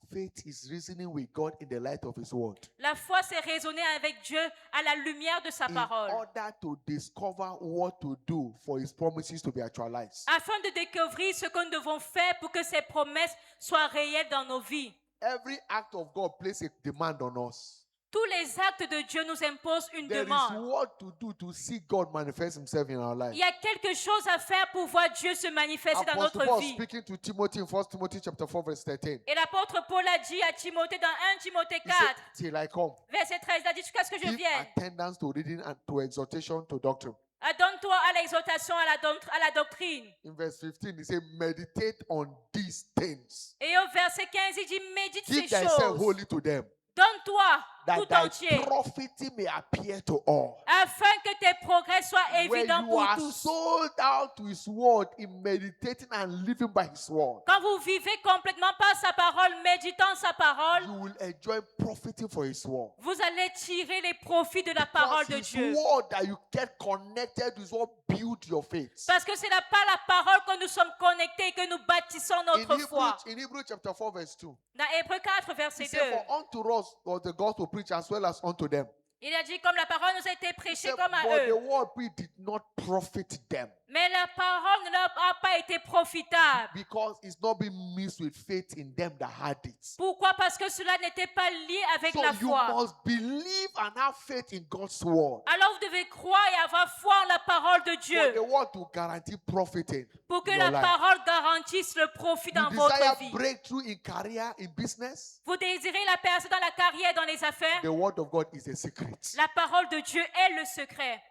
Faith is reasoning with God in the light of his word. La foi, c'est raisonner avec Dieu à la lumière de sa In parole. order to discover what to do for his promises to be actualized. Afin de découvrir ce que nous devons faire pour que ces promesses soient réelles dans nos vies. Every act of God places a demand on us. Tous les actes de Dieu nous imposent une There is demande. what to do to see God manifest himself in our life. Il y a quelque chose à faire pour voir Dieu se manifester dans Apostle notre Paul vie. speaking to Timothy in 1 Timothy chapter 4 verse 13. Et l'apôtre Paul a dit à Timothée dans 1 Timothée He said, 4, till I come, verset 13, il a dit jusqu'à ce que je give vienne. attendance to reading and to exhortation to doctrine. Adonne-toi à l'exhortation, à la doctrine. In verse 15, he said, meditate on these things. Et au verset 15, il dit, médite Give ces thyself choses. wholly to them, Donne-toi that tout thy entier, profiting may appear to all. afin que tes progrès soient When évidents you pour are tous. sold out to his word in meditating and living by his word, Quand vous vivez complètement par sa parole, méditant sa parole, you will enjoy profiting for his word. vous allez tirer les profits de la parole Because de his Dieu. word that you get connected with what build your faith. Parce que c'est par la parole que nous sommes connectés et que nous bâtissons notre foi. In Hebrews chapter 4 verse 2, Dans Hébreux 4, he verset said, 2, for unto us was the gospel preached as well as unto them. il a dit comme la parole nous a été He prêchée said, comme à but the eux. word preached did not profit them, Mais la parole ne leur a pas été profitable. because it's not been mixed with faith in them that had it. Pourquoi? Parce que cela n'était pas lié avec So la you foi. must believe and have faith in God's word Alors vous devez croire et avoir foi en la parole de for the Dieu word to guarantee profiting pour que in la your life. parole garantisse le profit dans You votre desire vie. breakthrough in career, in business? Vous désirez la percée dans la carrière, dans les affaires? The word of God is a secret La parole de Dieu est le secret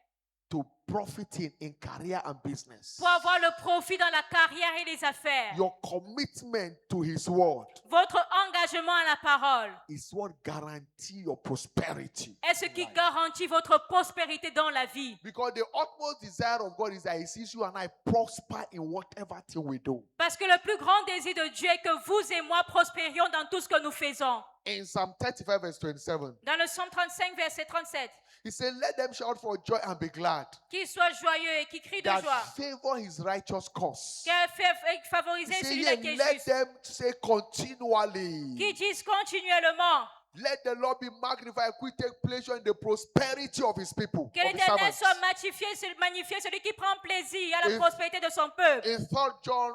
to profiting in career and business. pour avoir le profit dans la carrière et les affaires. Your commitment to his word Votre engagement à la parole is what guarantee your prosperity. est ce qui garantit votre prospérité dans la vie. Because the utmost desire of God is that he sees you and I prosper in whatever thing we do. Parce que le plus grand désir de Dieu est que vous et moi prospérions dans tout ce que nous faisons. In Psalm 35 verse 27, Dans le psaume 35, verset 37, He said, let them shout for joy and be glad. Qu'ils soient joyeux et qu'ils crient de That joie. favor his righteous cause. Qu'elle fait He favoriser said, celui-là yeah, qui est let juste. them say continually. Qui disent continuellement. Let the Lord be magnified, who take pleasure in the prosperity of his people. Que Of his l'Éternel servants. soit magnifié, celui qui prend plaisir à la If- prospérité de son peuple. In 3 John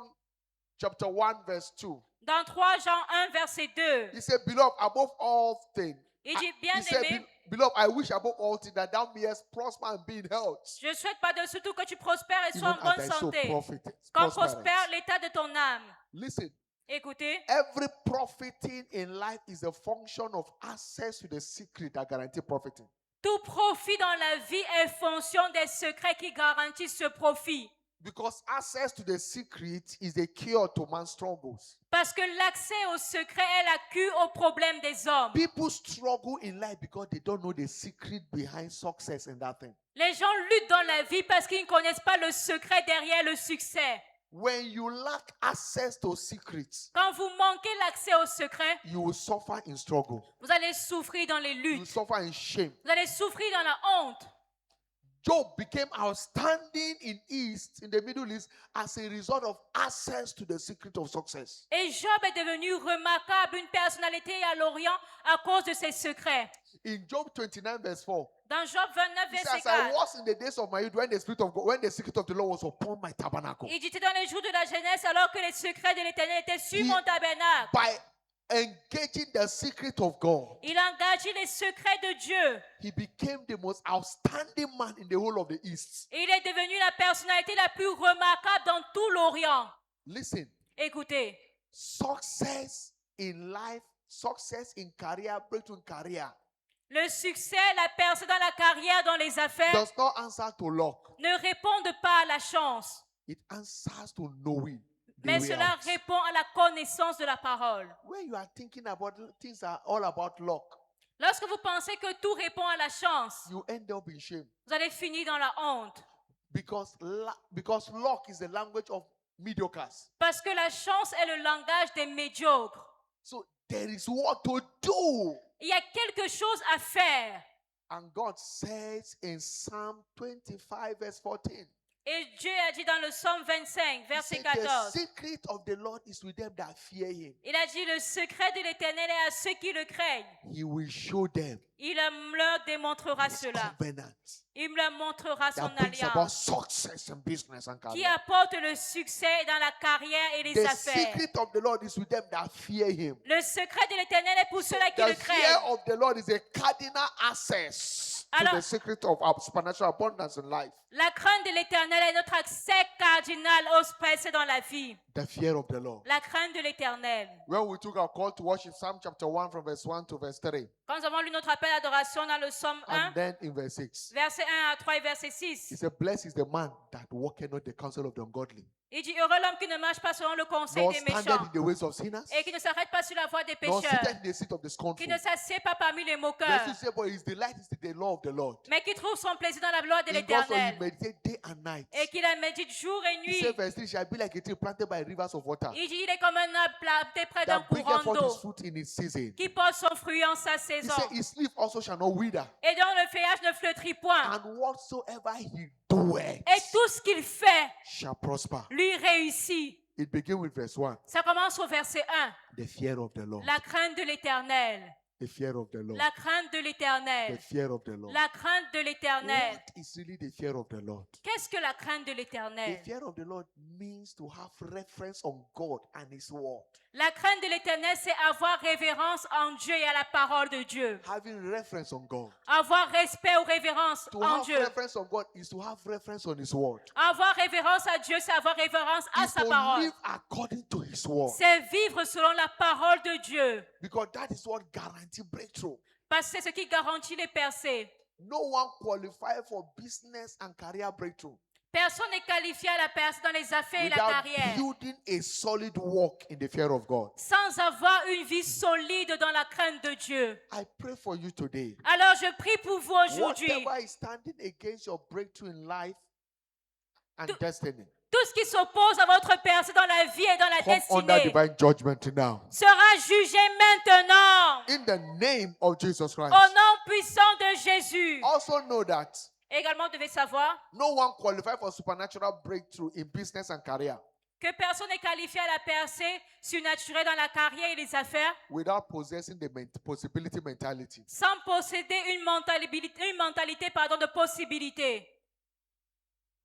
chapter 1, verse 2, Dans 3 Jean 1, verset 2, he said, beloved, above all things. il dit, He said, bien-aimé, beloved, I wish above all things that thou mayest prosper and be in health. je souhaite par-dessus tout que tu prospères et sois Even en as bonne thy soul santé. profiteth. Quand prospereth. prospère l'état de ton âme. Listen, Écoutez, every profiting in life is a function of access to the secret that guarantee profiting. tout profit dans la vie est fonction des secrets qui garantissent ce profit. Because access to the secret is a cure to man's struggles. Parce que l'accès au secret est la cure aux problèmes des hommes. People struggle in life because they don't know the secret behind success in that thing. Les gens luttent dans la vie parce qu'ils ne connaissent pas le secret derrière le succès. When you lack access to secrets, Quand vous manquez l'accès au secret, you will suffer in struggle. vous allez souffrir dans les You will luttes. suffer in shame. Vous allez souffrir dans la honte. Job became outstanding in the Middle East, as a result of access to the secret of success. Et Job est devenu remarquable, une personnalité à l'Orient à cause de ses secrets. In Job 29, verse 4, Dans Job 29, he says, verset as I 4, was in the days of my youth, when the secret of the Lord was upon my tabernacle. il dit dans les jours de la jeunesse, alors que les secrets de l'Éternel étaient sur mon tabernacle. By engaging the secret of God, Il a engagé les secrets de Dieu. he became the most outstanding man in the whole of the East. Et il est devenu la personnalité la plus remarquable dans tout l'Orient. Listen, Écoutez, success in life, success in career, breakthrough in career, le succès, la percée dans la carrière, dans les affaires, does not answer to luck. ne répondent pas à la chance, It answers to knowing the mais way cela out. répond à la connaissance de la parole. When you are thinking about things are all about luck, Lorsque vous pensez que tout répond à la chance, you end up in shame. vous allez finir dans la honte. Because luck is the language of mediocres. Parce que la chance est le langage des médiocres. So there is what to do. Il y a quelque chose à faire. And God says in Psalm 25, verse 14, Et Dieu a dit dans le Psaume 25, he verset said, the 14, secret of the Lord is with them that fear him. il a dit, le secret de l'Éternel est à ceux qui le craignent. He will show them Il leur démontrera his cela. covenant Il leur montrera son that brings about alliance success in business and qui career. apporte le succès dans la carrière et les The affaires. secret of the Lord is with them that fear him. Le secret de l'Éternel est pour ceux-là qui The le fear craignent. of the Lord is a cardinal access to Alors- the secret of our supernatural abundance in life. La crainte de l'Éternel est notre accès cardinal au succès dans la vie. The fear of the Lord. La crainte de l'Éternel. When we took our call to worship, Psalm chapter 1 from verse 1 to verse 3, Quand nous avons lu notre appel d'adoration dans le Psaume 1, and then in verse 6, verset 1 à 3 et verset he 6, said, blessed is the man that walketh not the counsel of the ungodly, il dit, heureux l'homme qui ne marche pas selon le conseil nor des standeth méchants in the ways of sinners, et qui ne s'arrête pas sur la voie des nor pécheurs, sitteth in the seat of the scornful. qui ne s'assied pas parmi les moqueurs, Verse 6 says, but his delight is in the law of the Lord. mais qui trouve son plaisir dans la gloire de In God's law he l'Éternel meditates day and night. et qui la médite jour et He nuit. said, verse 3, shall be like a tree planted by rivers of water, Il dit, il est comme un arbre planté près d'un that bringeth courant forth his d'eau fruit in its season. qui porte son fruit en sa He saison said, his leaf also shall not wither, et dont le feuillage ne flétrit point. and whatsoever he doeth Et tout ce qu'il fait shall prosper. lui réussit. It begins with verse 1, Ça commence au verset 1. the fear of the Lord. La crainte de l'Éternel. The fear of the Lord. La crainte de The l'Éternel. fear of the Lord. La crainte de l'Éternel. What is really the fear of the Lord? Qu'est-ce que la crainte de The l'Éternel? fear of the Lord means to have reference on God and His word. La crainte de l'Éternel, c'est avoir révérence en Dieu et à la parole de Dieu. Having reference on God. Avoir respect ou révérence To en have Dieu. reference on God is to have reference on His word. Avoir révérence à Dieu, c'est avoir révérence à Is sa to parole. live according to His word. C'est vivre selon la parole de Dieu. Because that is what guarantees breakthrough. Parce que c'est ce qui garantit les percées. No one qualifies for business and career breakthrough Personne n'est qualifié à la percée dans les affaires et la without carrière building a solid walk in the fear of God. sans avoir une vie solide dans la crainte de Dieu. I pray for you today. Alors je prie pour vous aujourd'hui. Whatever is standing against your breakthrough in life and destiny Tout ce qui s'oppose à votre percée dans la vie et dans la come under destinée divine judgment now. sera jugé maintenant In the name of Jesus Christ. au nom puissant de Jésus. Also know that Également, vous devez savoir no one qualified for supernatural breakthrough in business and career que personne n'est qualifié à la percée surnaturelle dans la carrière et les affaires without possessing the possibility mentality. sans posséder une mentalité de possibilité.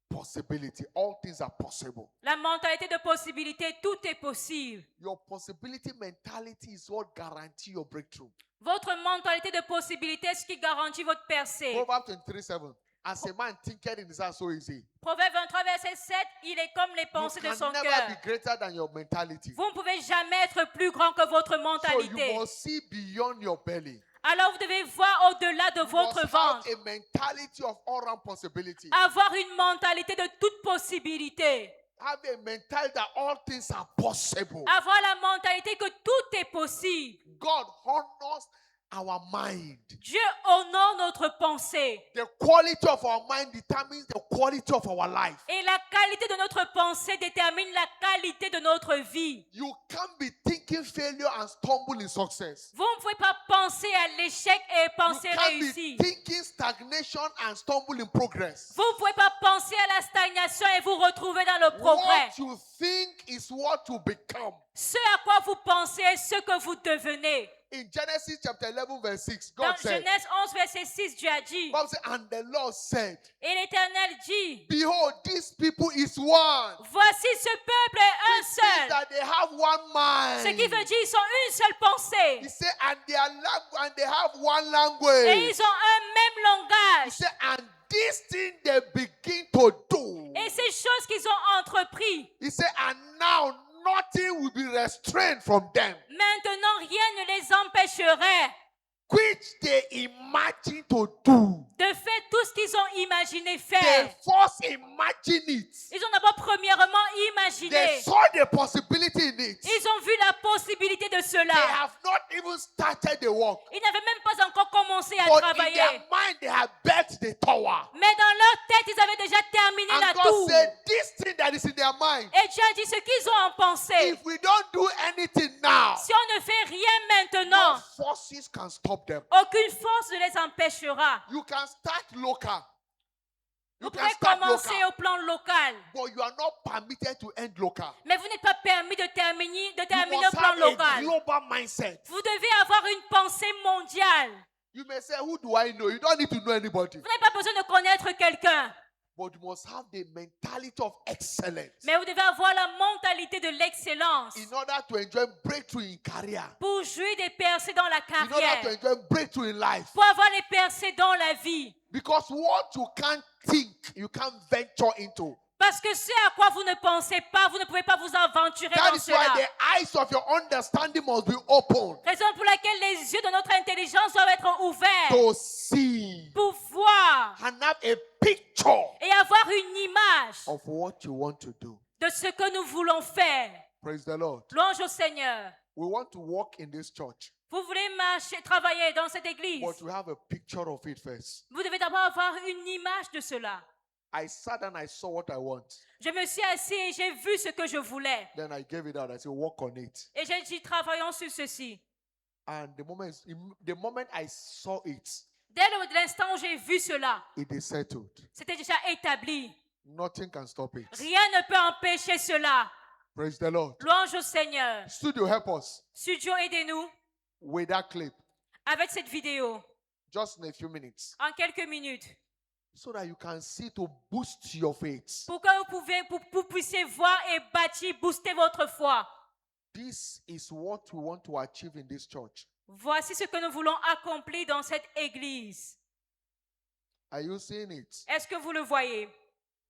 Possibility. All things are possible. La mentalité de possibilité, tout est possible. Your possibility mentality is what guarantee your breakthrough. Votre mentalité de possibilité est ce qui garantit votre percée. Proverbs 23:7. As a man thinketh in his heart, so is he. Proverbe 23, verset 7, il est comme les You pensées de can son never cœur. be greater than your mentality. Vous ne pouvez jamais être plus grand que votre So you mentalité. must see beyond your belly. Alors vous devez voir au-delà de You votre must have ventre. a mentality of all-round possibility. Avoir une mentalité de toute possibilité. Have a mentality that all things are possible. Avoir la mentalité que tout est possible. God honors our mind. Dieu honore notre pensée. The quality of our mind determines the quality of our life. Et la qualité de notre pensée détermine la qualité de notre vie. You can't be thinking failure and stumble in success. Vous ne pouvez pas penser à l'échec et You penser can't réussir. be thinking stagnation and stumble in progress. Vous ne pouvez pas penser à la stagnation et vous retrouver dans le progrès. What you think is what you become. Ce à quoi vous pensez est ce que vous devenez. In Genesis chapter 11 verse 6, Dans God said, Genèse 11, verset 6, Dieu a dit, Bible said, and the Lord said, et l'Éternel dit, behold, this people is one. voici ce peuple est un It means seul. that they have one mind. Ce qui veut dire ils ont une seule pensée. He said, and they have one Et language. ils ont un même He langage. said, and this thing they begin to do. Et ces choses qu'ils ont entrepris, He said, and now nothing will be restrained from them, maintenant rien ne les empêcherait which they imagine to do. de faire tout ce qu'ils ont imaginé They faire. first imagine it. Ils ont d'abord premièrement They imaginé. saw the possibility in it. Ils ont vu la possibilité de They cela. have not even started the work. Ils n'avaient même pas encore commencé à But in travailler. their mind, they have built the tower. Mais dans leur tête, ils avaient déjà terminé la And God tour. said, this thing that is in their mind, Et Dieu a dit ce qu'ils ont en pensée. if we don't do anything now, Si on ne fait rien no maintenant, forces can stop them. aucune force ne les empêchera. You can start local. You Vous can pouvez start commencer local, au plan local. but you are not permitted to end local. Mais vous n'êtes pas permis de terminer You au must plan have a local. global mindset. Vous devez avoir une pensée mondiale. You may say, who do I know? You don't need to know anybody. Vous n'avez pas besoin de connaître quelqu'un. But you must have the mentality of excellence Mais vous devez avoir la mentalité de l'excellence in order to enjoy breakthrough in career, pour jouir des percées dans la in order to carrière, enjoy breakthrough in life. pour avoir les percées dans la vie. Because what you can't think, you can't venture into. Parce que ce à quoi vous ne pensez pas, vous ne pouvez pas vous aventurer That dans is why cela. the eyes of your understanding must be open Raison pour laquelle les yeux de notre intelligence doivent être ouverts to see pour voir and have a picture et avoir une image of what you want to do. de ce que nous voulons faire. Praise the Lord. Louange au Seigneur. We want to walk in this church, Vous voulez marcher, travailler dans cette église. but we have a picture of it first. Vous devez d'abord avoir une image de cela. I sat and I saw what I want. Je me suis assis et j'ai vu ce que je voulais. Then I gave it out. I said, work on it. Et j'ai dit, travaillons sur ceci. And the moment I saw it, Dès l'instant où j'ai vu cela, it is settled. c'était déjà établi. Nothing can stop it. Rien ne peut empêcher cela. Praise the Lord. Louange au Seigneur. Studio, help us Studio, aidez-nous with that clip. avec cette vidéo Just in a few minutes. en quelques minutes So that you can see to boost your faith. pour que vous puissiez voir et bâtir, booster votre foi. This is what we want to achieve in this church. Voici ce que nous voulons accomplir dans cette église. Are you seeing it? Est-ce que vous le voyez?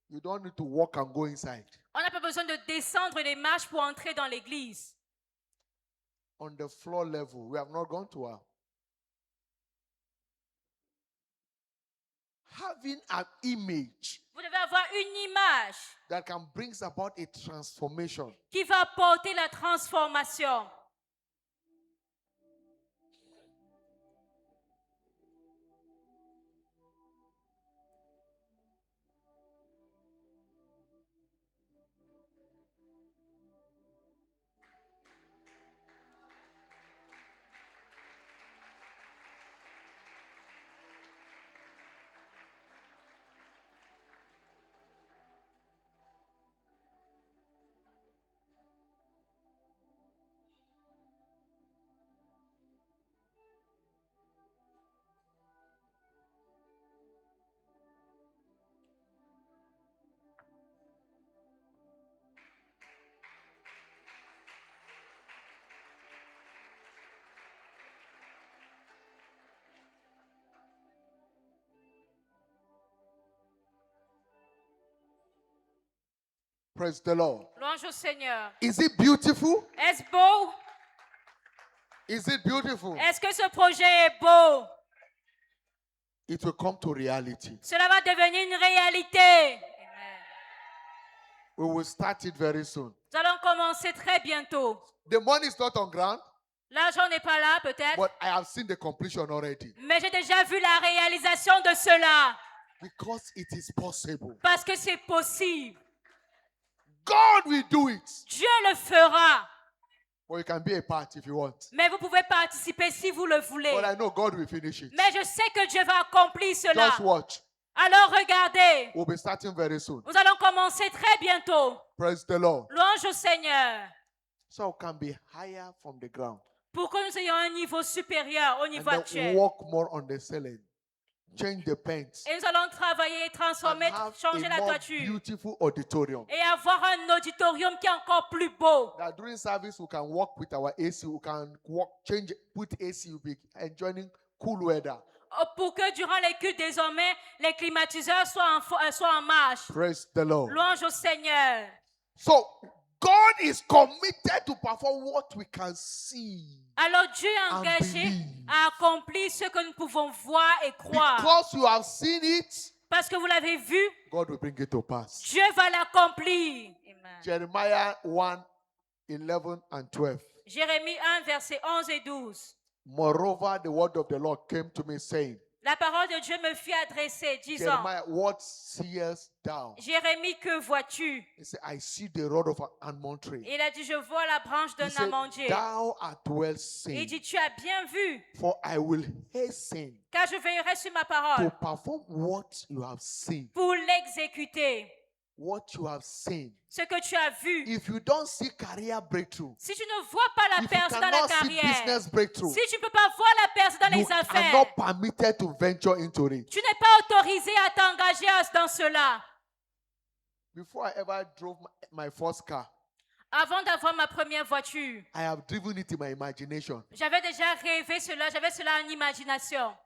You don't need to walk and go inside. On n'a pas besoin de descendre les marches pour entrer dans l'église. On the floor level, we have not gone to our. Having an image Vous devez avoir une image that can bring about a transformation. qui va apporter la transformation. Praise the Lord. Louange au Seigneur. Is it beautiful? Est-ce beau? Is it beautiful? Est-ce que ce projet est beau? It will come to reality. Cela va devenir une réalité. Amen. We will start it very soon. Nous allons commencer très bientôt. The money is not on ground, L'argent n'est pas là peut-être, but I have seen the completion already. mais j'ai déjà vu la réalisation de cela. Because it is possible. Parce que c'est possible. God will do it. Dieu le fera. Or you can be a part if you want. Mais vous pouvez participer si vous le voulez. But I know God will finish it. Mais je sais que Dieu va accomplir cela. Just watch. Alors regardez, We'll be starting very soon. nous allons commencer très bientôt. Praise the Lord. Louange au Seigneur. So we can be higher from the ground. Pour que nous ayons un niveau supérieur au And niveau then actuel. walk more on the ceiling. Change the paints. Et nous allons travailler, And transformer, have changer a la more toiture. beautiful auditorium. Et avoir un auditorium qui est encore plus beau. That during service we can walk with our AC. We can walk, change, put AC. We'll be enjoying cool weather. Pour que durant les cultes, désormais, les climatiseurs soient en marche. Praise the Lord. Louange au Seigneur. So God is committed to perform what we can see. Alors Dieu est And engagé believe. à accomplir ce que nous pouvons voir et croire. Because you have seen it, Parce que vous l'avez vu, God will bring it to pass. Dieu va l'accomplir. Amen. Jeremiah 1, 11 and 12. Jérémie 1, versets 11 et 12. Moreover, the word of the Lord came to me saying, La parole de Dieu me fut adressée, disant, Jeremiah, what seest thou? Jérémie, que vois-tu? He said, I see the rod of an almond tree. Il a dit, je vois la branche He d'un said, amandier. thou art well Il seen, dit, tu as bien vu, for I will hasten car je veillerai sur ma to parole perform what you have seen. pour l'exécuter. What you have seen. Ce que tu as vu. If you don't see career breakthrough, Si tu ne vois pas la if you percée dans la cannot see carrière, business breakthrough, si tu ne peux pas voir la percée dans you les are affaires, not permitted to venture into it. tu n'es pas autorisé à t'engager dans cela. Before I ever drove my first car, Avant d'avoir ma première voiture, I have driven it in my imagination. j'avais déjà rêvé cela, j'avais cela en imagination.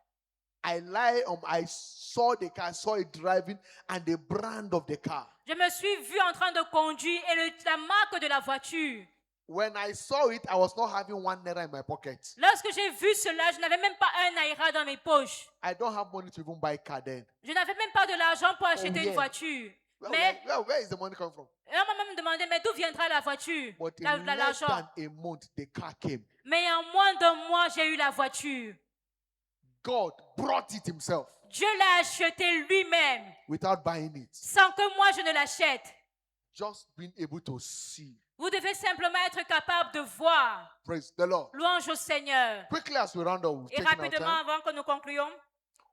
I saw the car, saw it driving, and the brand of the car. Je me suis vu en train de conduire et la marque de la voiture. When I saw it, I was not having 1 naira in my pocket. Lorsque j'ai vu cela, je n'avais même pas un naira dans mes poches. I don't have money to even buy car then. Je n'avais même pas de l'argent pour acheter yeah. une voiture. Well, Mais where is the money coming from? on m'a même demandé, mais d'où viendra la voiture, But in less l'argent? than a month, the car came. Mais en moins d'un mois, j'ai eu la voiture. God brought it himself Dieu l'a acheté lui-même, without buying it. sans que moi je ne l'achète. Just being able to see. Vous devez simplement être capable de voir. Praise the Lord. Louange au Seigneur. Quickly as we round up, we've Et taken our rapidement, time. avant que nous concluions,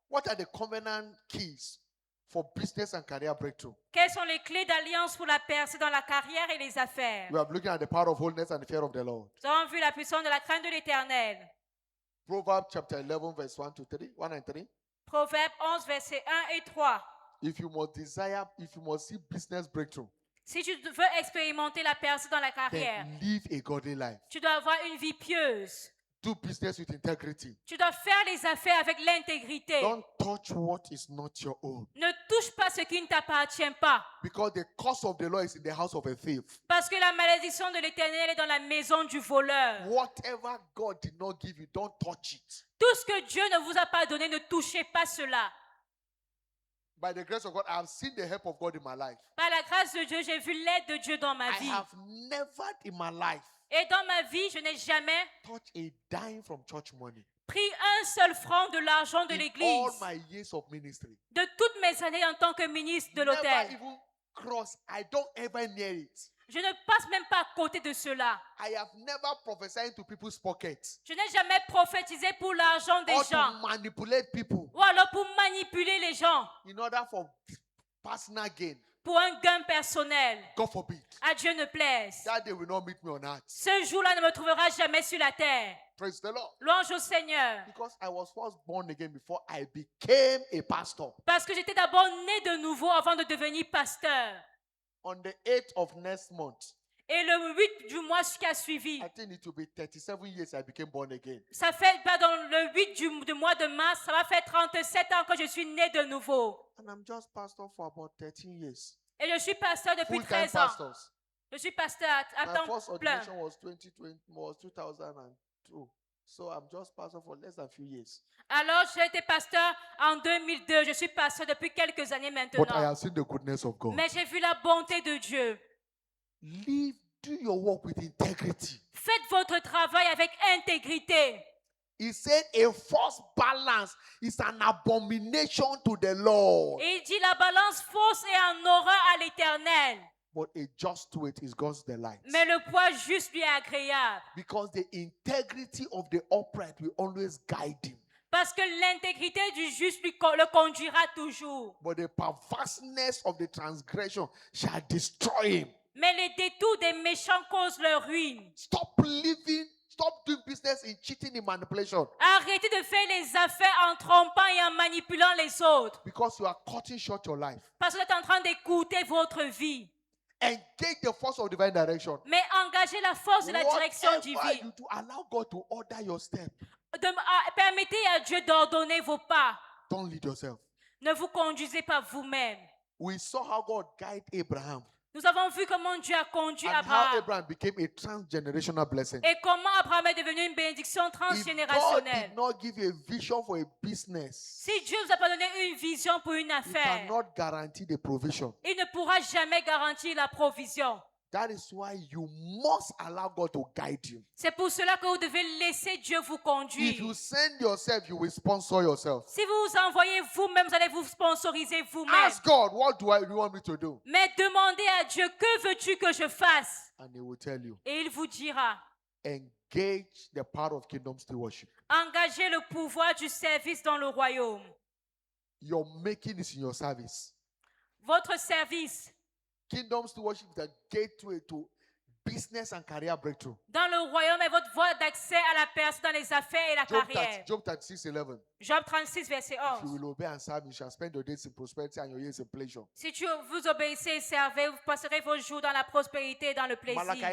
What are the covenant keys for business and career breakthrough? quelles sont les clés d'alliance pour la percée dans la carrière et les affaires? We are looking at the power of holiness and the fear of the Lord. Nous avons vu la puissance de la crainte de l'Éternel. Proverbs chapter 11, verse 1 to 3, 1 and 3. Proverbe 11, versets 1 et 3. If you must see business breakthrough, Si tu veux expérimenter la percée dans la carrière, then live a godly life. tu dois avoir une vie pieuse. Do business with integrity. Tu dois faire les affaires avec l'intégrité. Don't touch what is not your own. Ne touche pas ce qui ne t'appartient pas. Because the curse of the Lord is in the house of a thief. Parce que la malédiction de l'Éternel est dans la maison du voleur. Whatever God did not give you, don't touch it. Tout ce que Dieu ne vous a pas donné, ne touchez pas cela. By the grace of God, I have seen the help of God in my life. Par la grâce de Dieu, j'ai vu l'aide de Dieu dans ma I vie. have never in my life Et dans ma vie, je n'ai jamais touched a dime from church money. pris un seul franc de l'argent de In all l'église. my years of ministry. De toutes mes années en tant que ministre de Never l'autel. even cross. I don't ever near it. Je ne passe même pas à côté de cela. I have never prophesied to people's pockets Je n'ai jamais prophétisé pour l'argent des or gens. to manipulate people Ou alors pour manipuler les gens. in order for personal gain. Pour un gain personnel. God forbid. À Dieu ne plaise. That day will not meet me on earth. Ce jour-là ne me trouvera jamais sur la terre. Praise the Lord. Louange au Seigneur. Because I was first born again before I became a pastor. Parce que j'étais d'abord né de nouveau avant de devenir pasteur. On the 8th of next month, Et le 8 du mois qui a suivi, I think it will be 37 years I became born again. ça fait, pardon, le 8 du mois de mars, ça va faire 37 ans que je suis né de nouveau. And I'm just pastor for about 13 years. Et je suis pasteur depuis Full-time 13 ans. pastors. Je suis pasteur à My temps first plein. ordination was 2002. So I'm just pastor for less than few years. Alors, j'ai été pasteur en 2002. Je suis pasteur depuis quelques années But I maintenant. have seen the goodness of God. Mais j'ai vu la bonté de Dieu. Do your work with integrity. Faites votre travail avec intégrité. He said a false balance is an abomination to the Lord. Et il dit la balance fausse est en horreur à l'Éternel. But a just weight is God's delight. Mais le poids juste lui est agréable. Because the integrity of the upright will always guide him. Parce que l'intégrité du juste le conduira toujours. But the perverseness of the transgression shall destroy him. Mais les détours des méchants causent leur ruine. Stop doing business in cheating and manipulation. Arrêtez de faire les affaires en trompant et en manipulant les autres. Because you are cutting short your life. Parce que vous êtes en train d'écouter votre vie. Engage the force of divine direction. Mais engagez la force de la direction Whatever divine. you do, allow God to order your step. Permettez à Dieu d'ordonner vos pas. Don't lead yourself. Ne vous conduisez pas vous-même. We saw how God guided Abraham. Nous avons vu comment Dieu a conduit And how Abraham. Abraham became a transgenerational blessing. Et comment Abraham est devenu une bénédiction If God transgénérationnelle. did not give you a vision for a business, Si Dieu ne vous a pas donné une vision pour une He affaire, cannot guarantee the provision. il ne pourra jamais garantir la provision. That is why you must allow God to guide you. C'est pour cela que vous devez laisser Dieu vous If conduire. you send yourself, you will sponsor yourself. Si vous vous envoyez vous-même, vous allez vous sponsoriser vous-même. Ask God, what do you want me to do? Mais demandez à Dieu, que veux-tu que je fasse? And He will tell you. Et il vous dira. Engage the power of kingdom stewardship. Engagez le pouvoir du service dans le royaume. Your making is in your service. Votre service Kingdom stewardship is the gateway to business and career breakthrough. dans le royaume est votre voie d'accès à la personne dans les affaires et la carrière. Job 36:11. Job 36, verset If you 11. will obey and serve, you shall spend your days in prosperity and your years in pleasure. Si vous obéissez et servez, vous passerez vos jours dans la prospérité et dans le plaisir. Malachi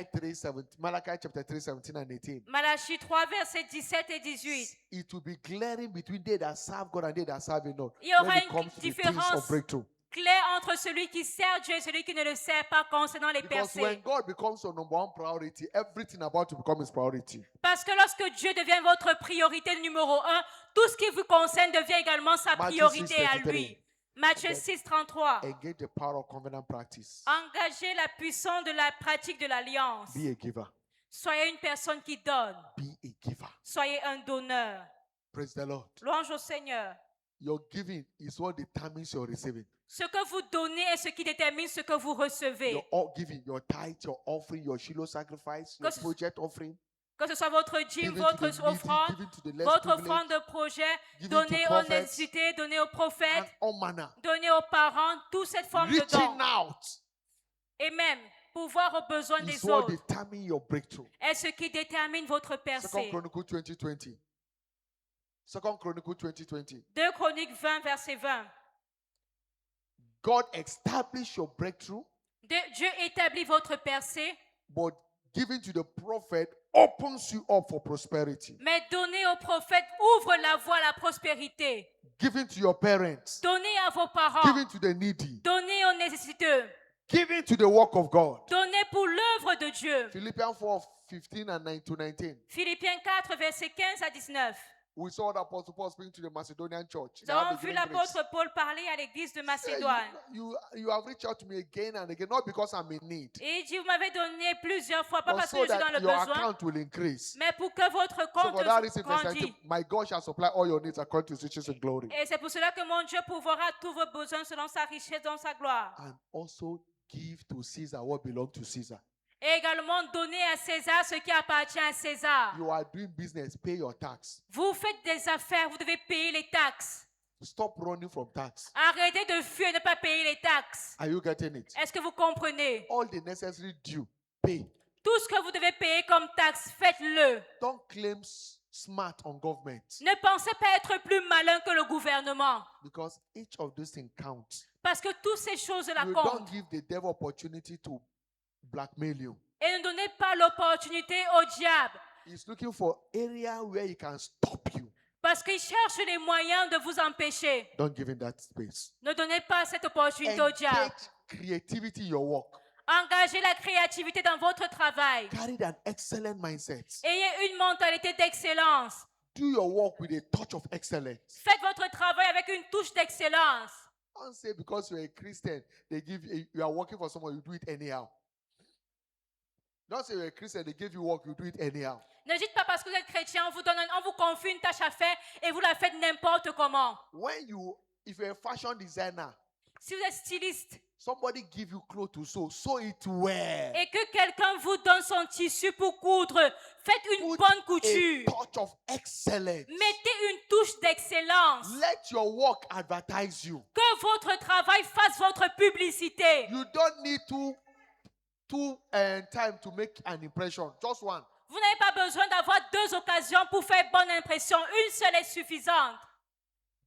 chapter 3, 17 and 18. Malachie 3, versets 17 et 18. It will be glaring between they that serve God and they that serve Him not. Il y aura When it une comes to the things différence of breakthrough. Clair entre celui qui sert Dieu et celui qui ne le sert pas concernant les Because when percées. God becomes your number one priority, everything about to become His priority. Parce que lorsque Dieu devient votre priorité numéro 1, tout ce qui vous concerne devient également sa Matthew priorité à 6:33. lui. Matthieu 6, 33. Engage the power of covenant practice. Engagez la puissance de la pratique de l'alliance. Be a giver. Soyez une personne qui donne. Be a giver. Soyez un donneur. Praise the Lord. Louange au Seigneur. Your giving is what determines your receiving. Ce que vous donnez est ce qui détermine ce que vous recevez. Your giving, your tithe, your offering, your Shiloh sacrifice, your Que ce- project offering, Que ce soit votre dîme, giving to votre the needy, offrande, giving to the less votre privileged, offrande de projet, giving donnez to aux prophets, nécessités, donnez aux and prophètes, all manner. donnez aux parents, toute cette forme de Reaching don. out Et même, pouvoir aux besoins is des what autres determines your breakthrough. est ce qui détermine votre Second percée. Chronicles 20:20. Second Chronicles 20:20. 2 Chroniques 20, verset 20. God established your breakthrough, Dieu établit votre percée, but giving to the prophet opens you up for prosperity. mais donner aux prophètes ouvre la voie à la prospérité. Giving to your parents, Donnez à vos parents, giving to the needy, donnez aux nécessiteux, giving to the work of God. donnez pour l'œuvre de Dieu. Philippians 4:15 and 9 to 19. Philippiens 4, verset 15 à 19. We saw the Apostle Paul speaking to the Macedonian church. Nous They have avons a vu given grace. l'apôtre Paul parler à l'église de Say, Macédoine. You have reached out to me again and again, not because I'm in need, Et il dit, vous m'avez donné plusieurs fois, pas but parce que so je suis dans that le your besoin, account will increase. mais pour que votre So compte for that reason, verse grandisse. 19, my God shall supply all your needs according to his riches in glory. Et c'est pour cela que mon Dieu pourvoira tous vos besoins selon sa richesse dans sa gloire. And also give to Caesar what belongs to Caesar. Et également donner à César ce qui appartient à César. You are doing business, pay your tax. Vous faites des affaires, vous devez payer les taxes. Stop running from tax. Arrêtez de fuir et ne pas payer les taxes. Are you getting it? Est-ce que vous comprenez? All the necessary due, pay. Tout ce que vous devez payer comme taxe, faites-le. Don't claim smart on government, Ne pensez pas être plus malin que le gouvernement. because each of those things counts. Parce que toutes ces choses-là You don't comptent. give the devil opportunity to blackmail you. Et ne donnez pas l'opportunité au diable. He's looking for area where he can stop you. Parce qu'il cherche les moyens de vous empêcher. Don't give him that space. Ne donnez pas cette opportunité au diable. Engage creativity in your work. Engagez la créativité dans votre travail. Carry an excellent mindset. Ayez une mentalité d'excellence. Do your work with a touch of excellence. Faites votre travail avec une touche d'excellence. Don't say because you're a Christian, you are working for someone, you do it anyhow. Don't say you're a Christian, they give you work, you do it anyhow. Ne dites pas parce que vous êtes chrétien, on vous confie une tâche à faire et vous la faites n'importe comment. If you're a fashion designer, Si vous êtes styliste somebody give you clothes to sew it well. et que quelqu'un vous donne son tissu pour coudre, faites une Put bonne a couture. touch of excellence. Mettez une touche d'excellence. Let your work advertise you. Que votre travail fasse votre publicité. You don't need two time to make an impression. Just one. Vous n'avez pas besoin d'avoir 2 occasions pour faire bonne impression. Une seule est suffisante.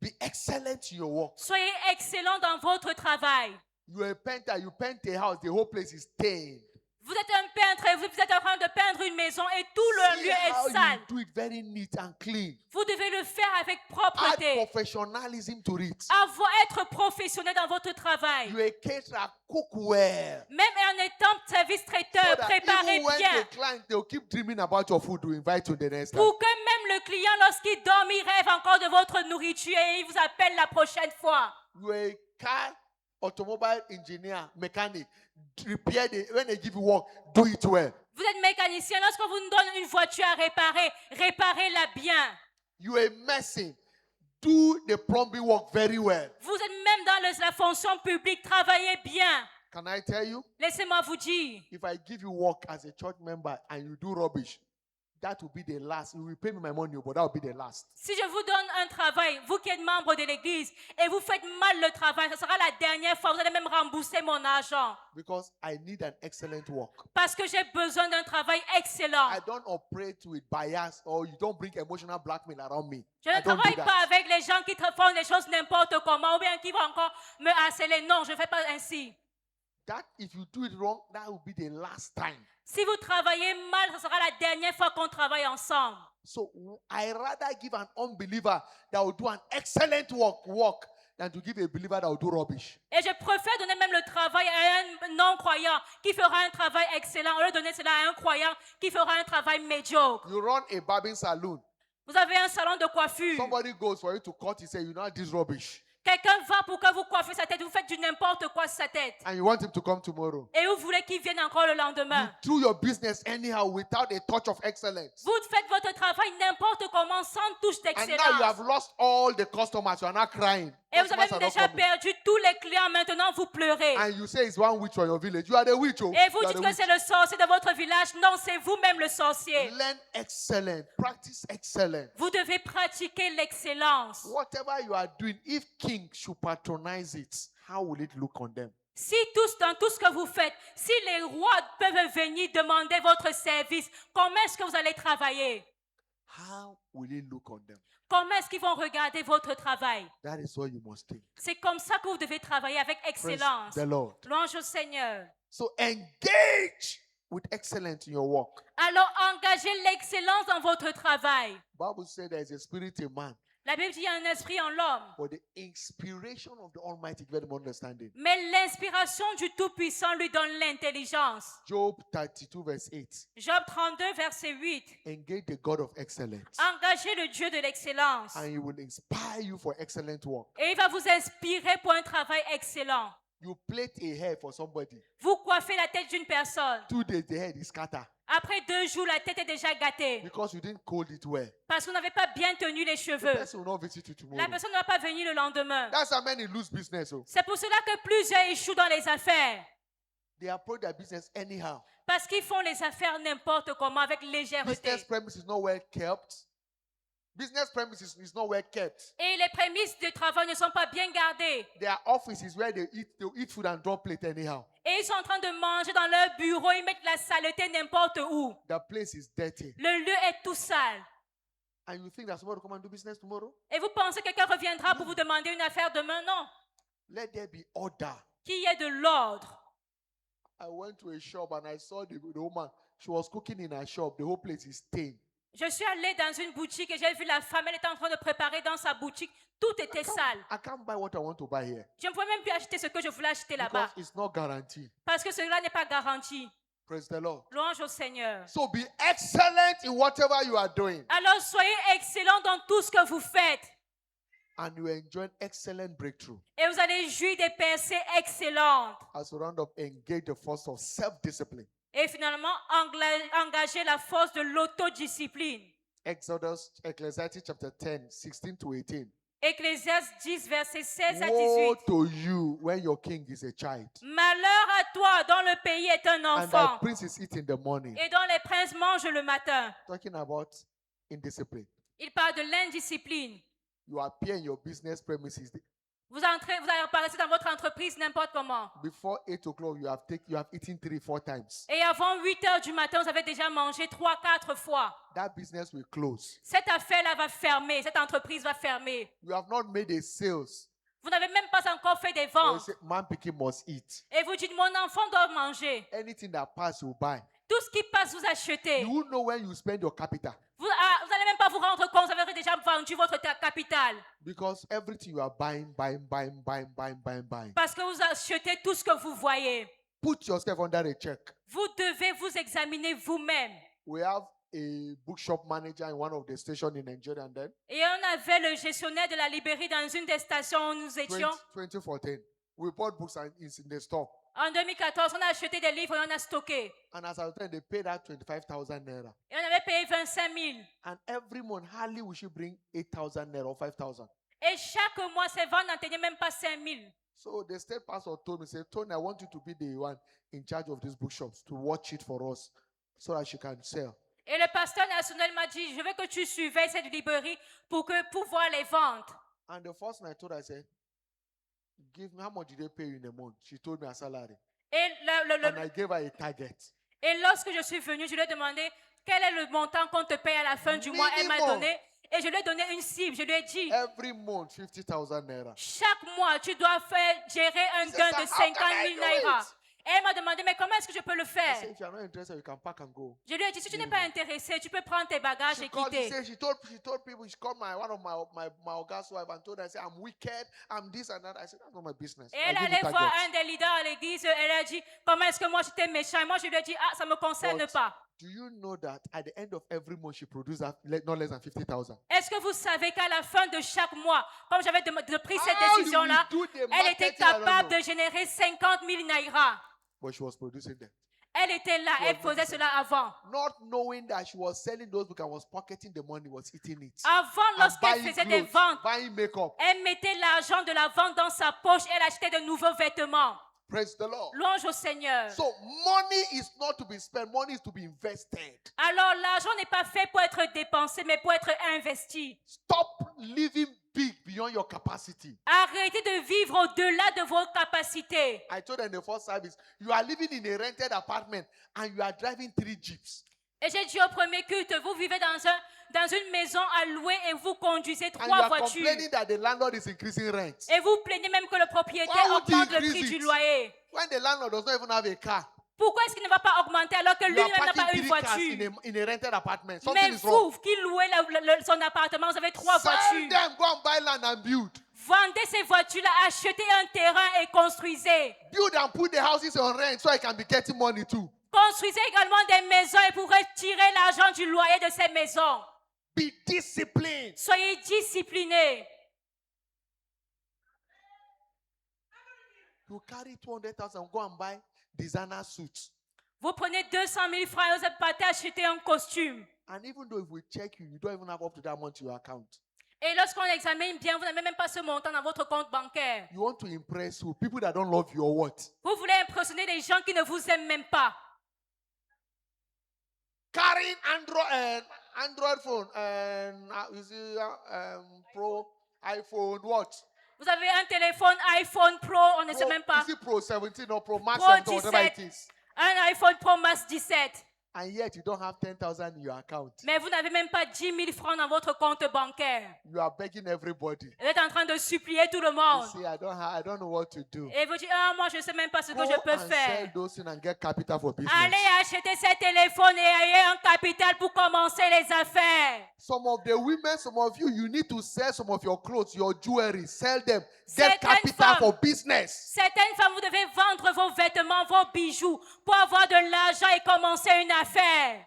Be excellent in your work. Soyez excellent dans votre travail. You're a painter, you paint a house, the whole place is stained. Vous êtes un peintre et vous êtes en train de peindre une maison et tout le See lieu how est sale. you do it very neat and clean. Vous devez le faire avec Add propreté. professionalism to it. Être professionnel dans votre travail. You're a caterer, cook well. Même en étant service So traiteur, that préparez even when bien. the client, they'll keep dreaming about your food to invite you the next time. Pour que même le client, lorsqu'il dort, il rêve encore de votre nourriture et il vous appelle la prochaine fois. You're a car, automobile engineer, mechanic. When they give you work, do it well. Vous êtes mécanicien. Lorsqu'on vous donne une voiture à réparer, réparez-la bien. You're a mason. Do the plumbing work very well. Vous êtes même dans la fonction publique, travaillez bien. Can I tell you? Laissez-moi vous dire. If I give you work as a church member and you do rubbish, that will be the last. You will pay me my money, but that will be the last. Si je vous donne un travail, vous qui êtes membre de l'église, et vous faites mal le travail, ce sera la dernière fois, vous allez même rembourser mon argent. Because I need an excellent work. Parce que j'ai besoin d'un travail excellent. I don't operate with bias or you don't bring emotional blackmail around me. Je ne I don't do travaille that. pas avec les gens qui font des choses n'importe comment ou bien qui vont encore me harceler. Non, je ne fais pas ainsi. That if you do it wrong, that will be the last time. Si vous travaillez mal, ce sera la dernière fois qu'on travaille ensemble. So I rather give an unbeliever that will do an excellent work than to give a believer that will do rubbish. Et je préfère donner même le travail à un non-croyant qui fera un travail excellent, au lieu de donner cela à un croyant qui fera un travail médiocre. You run a barbing salon. Vous avez un salon de coiffure. Somebody goes for you to cut, he say, you know this rubbish. Quelqu'un va pour que vous coiffez sa tête, vous faites du n'importe quoi sur sa tête. And you want him to come tomorrow. Et vous voulez qu'il vienne encore le lendemain. You do your business anyhow without a touch of excellence. Vous faites votre travail n'importe comment, sans touche And now you have d'excellence. lost all the customers. You are not crying. Et vous avez Customers are not déjà coming. perdu tous les clients, maintenant vous pleurez. And you say it's one witch from your village. You are the witch. Oh. Et vous You are dites the que witch. c'est le sorcier de votre village. Non, c'est vous-même le sorcier. Learn excellence. Practice excellence. Vous devez pratiquer l'excellence. Whatever you are doing, if king should patronize it, how will it look on them? Si dans tout ce que vous faites, si les rois peuvent venir demander votre service, comment est-ce que vous allez travailler? How will it look on them? Comment est-ce qu'ils vont regarder votre travail? That is what you must think. C'est comme ça que vous devez travailler avec Praise excellence. the Lord. Louange au Seigneur. So engage with excellence in your work. Alors engagez l'excellence dans votre travail. Bible said there is a spirit in man, La Bible dit qu'il y a un esprit en l'homme. but the inspiration of the Almighty gives them understanding. Mais l'inspiration du Tout-Puissant lui donne l'intelligence. Job 32 verse 8. Job 32, verset 8. Engage the God of excellence, Engagez le Dieu de l'excellence. and he will inspire you for excellent work. Et il va vous inspirer pour un travail excellent. You plait a hair for somebody. Vous coiffez la tête d'une personne. 2 days the head is scattered Après 2 jours, la tête est déjà gâtée. because you didn't cold it well. Parce que vous n'avez pas bien tenu les The cheveux. person will not visit you La tomorrow. personne ne va pas venir le lendemain. That's how many lose business. Oh. C'est pour cela que plusieurs échouent dans les affaires. They approach their business anyhow. Parce qu'ils font les affaires n'importe comment, avec légèreté. Business premises is not well kept. Business premises is not well kept. Et les prémices de travail ne sont pas bien gardées. Their office is where they eat food and drop plate anyhow. Et ils sont en train de manger dans leur bureau, ils mettent la saleté n'importe où. The place is dirty. Le lieu est tout sale. And you think that somebody will come and do business tomorrow? Et vous pensez que quelqu'un reviendra pour vous demander une affaire demain? Non. Let there be order. Qu'il y ait de l'ordre. I went to a shop and I saw the woman. She was cooking in her shop. The whole place is stained. Je suis allée dans une boutique et j'ai vu la femme, elle était en train de préparer dans sa boutique. Tout était sale. I can't buy what I want to buy here Je ne pouvais même plus acheter ce que je voulais acheter là-bas. because it's not guaranteed. Parce que cela n'est pas garanti. Praise the Lord. Louange au Seigneur. So be excellent in whatever you are doing, Alors soyez excellents dans tout ce que vous faites. and you enjoy excellent breakthrough. Et vous allez jouir des percées excellentes. As we round up, engage the force of self-discipline. Et finalement, engager la force de l'autodiscipline. Ecclesiastes chapter 10, 16 to 18. Ecclésiaste 10, versets 16 à Woe 18. to you when your king is a child, Malheur à toi dont le pays est un and thy enfant prince is eating in the morning. et dont les princes mangent le matin. Talking about indiscipline. Il parle de l'indiscipline. You appear in your business premises. Vous apparaissez dans votre entreprise n'importe comment. Before 8 o'clock, you have eaten 3-4 times. Et avant 8 heures du matin, vous avez déjà mangé 3-4 fois. That business will close. Cette affaire-là va fermer. Cette entreprise va fermer. You have not made a sales. Vous n'avez même pas encore fait des You ventes. say, man picking must eat. Et vous dites, mon enfant doit manger. Anything that pass, you buy. Tout ce qui passe, vous achetez. You will know when you spend your capital. Vous n'allez même pas vous rendre compte, vous avez déjà vendu votre capital. Because everything you are buying. Parce que vous achetez tout ce que vous voyez. Put yourself under a check. Vous devez vous examiner vous-même. We have a bookshop manager in one of the stations in Nigeria, and then Et on avait le gestionnaire de la librairie dans une des stations où nous étions. 2014, we bought books and it's in the store. En 2014, on a acheté des livres et on a stocké. And as I was telling, they paid out 25,000 naira. Et on avait payé 25 000. And every month, hardly we should bring 8,000 naira or 5,000. Et chaque mois, ces ventes n'atteignaient même pas 5 000. So the state pastor told me, say, Tony, I want you to be the one in charge of these bookshops to watch it for us so that she can sell. Et le pasteur national m'a dit, je veux que tu surveilles cette librairie pour voir les ventes. And the first night I told her, I said, give me, how much did they pay you in a month? She told me her salary. Et, And I gave her a target. et lorsque je suis venue, je lui ai demandé quel est le montant qu'on te paye à la fin du mois. Elle m'a donné et je lui ai donné une cible. Je lui ai dit, Every month, 50,000 naira. chaque mois, tu dois gérer un gain de 50 000 naira. Et elle m'a demandé, mais comment est-ce que je peux le I faire? said, if you are not interested, you can pack and go. Je lui ai dit, si tu n'es pas intéressé, tu peux prendre tes bagages et quitter. She told people, she called one of my Oga's wife and told her, I said, I'm wicked, I'm this and that. I said, that's not my business. Et elle allait voir un des leaders à l'église, elle a dit, comment est-ce que moi j'étais méchant? Et moi je lui ai dit, ça ne me concerne pas. Do you know that at the end of every month she produces not less than 50,000? Est-ce que vous savez qu'à la fin de chaque mois, comme j'avais pris cette décision-là, elle était capable de générer 50 000 naira? But she was producing them. Elle était là, elle faisait cela avant. Not knowing that she was selling those books and was pocketing the money, was eating it. Avant, And lorsqu'elle faisait des ventes, buying makeup. elle mettait l'argent de la vente dans sa poche et elle achetait de nouveaux vêtements. Praise the Lord. Louange au Seigneur. So money is not to be spent, money is to be invested. Alors l'argent n'est pas fait pour être dépensé, mais pour être investi. Stop living big beyond your capacity. Arrêtez de vivre au-delà de vos capacités. I told her in the first service, you are living in a rented apartment and you are driving 3 jeeps. Et j'ai dit au premier culte, vous vivez dans une maison à louer et vous conduisez And you 3 are voitures. complaining that the landlord is increasing rent. Et vous plaignez même que le propriétaire Why would he augmente le increase prix it? du loyer. When the landlord does not even have a car, Pourquoi est-ce qu'il ne va pas augmenter alors que you are lui-même n'a parking pas une 3 cars voiture? in a rented apartment. Mais Something is wrong. vous qui louez son appartement, vous avez 3 Sell voitures. them, go and buy land and build. Vendez ces voitures-là, achetez un terrain et construisez. Build and put the houses on rent so I can be getting money too. Construisez également des maisons et pour retirer l'argent du loyer de ces maisons. Be disciplined. Soyez disciplinés. You carry 200,000, go and buy designer suits. Vous prenez 200 000 francs et vous partez acheter un costume. And even though if we check you, you don't even have up to that much in your account. Et lorsqu'on examine bien, vous n'avez même pas ce montant dans votre compte bancaire. You want to impress who? People that don't love you or what? Vous voulez impressionner des gens qui ne vous aiment même pas. Carrying Android phone and Pro iPhone what? Vous avez un téléphone iPhone Pro, on ne sait même pas. Is it Pro 17 or Pro Max Pro 17 or whatever it 17. is? Un iPhone Pro Max 17. and yet you don't have 10,000 in your account. Mais vous n'avez même pas 10 000 francs dans votre compte bancaire. You are begging everybody. Vous êtes en train de supplier tout le You monde. say, I don't know what to do. Et vous dites, ah, moi je ne sais même pas ce Go que je peux and sell faire. those things and get capital for business. Allez acheter ces téléphones et ayez un capital pour commencer les affaires. Some of the women, some of you, you need to sell some of your clothes, your jewelry, sell them. Certaines Get capital femmes- for business. Certaines femmes, vous devez vendre vos vêtements, vos bijoux pour avoir de l'argent et commencer une affaire.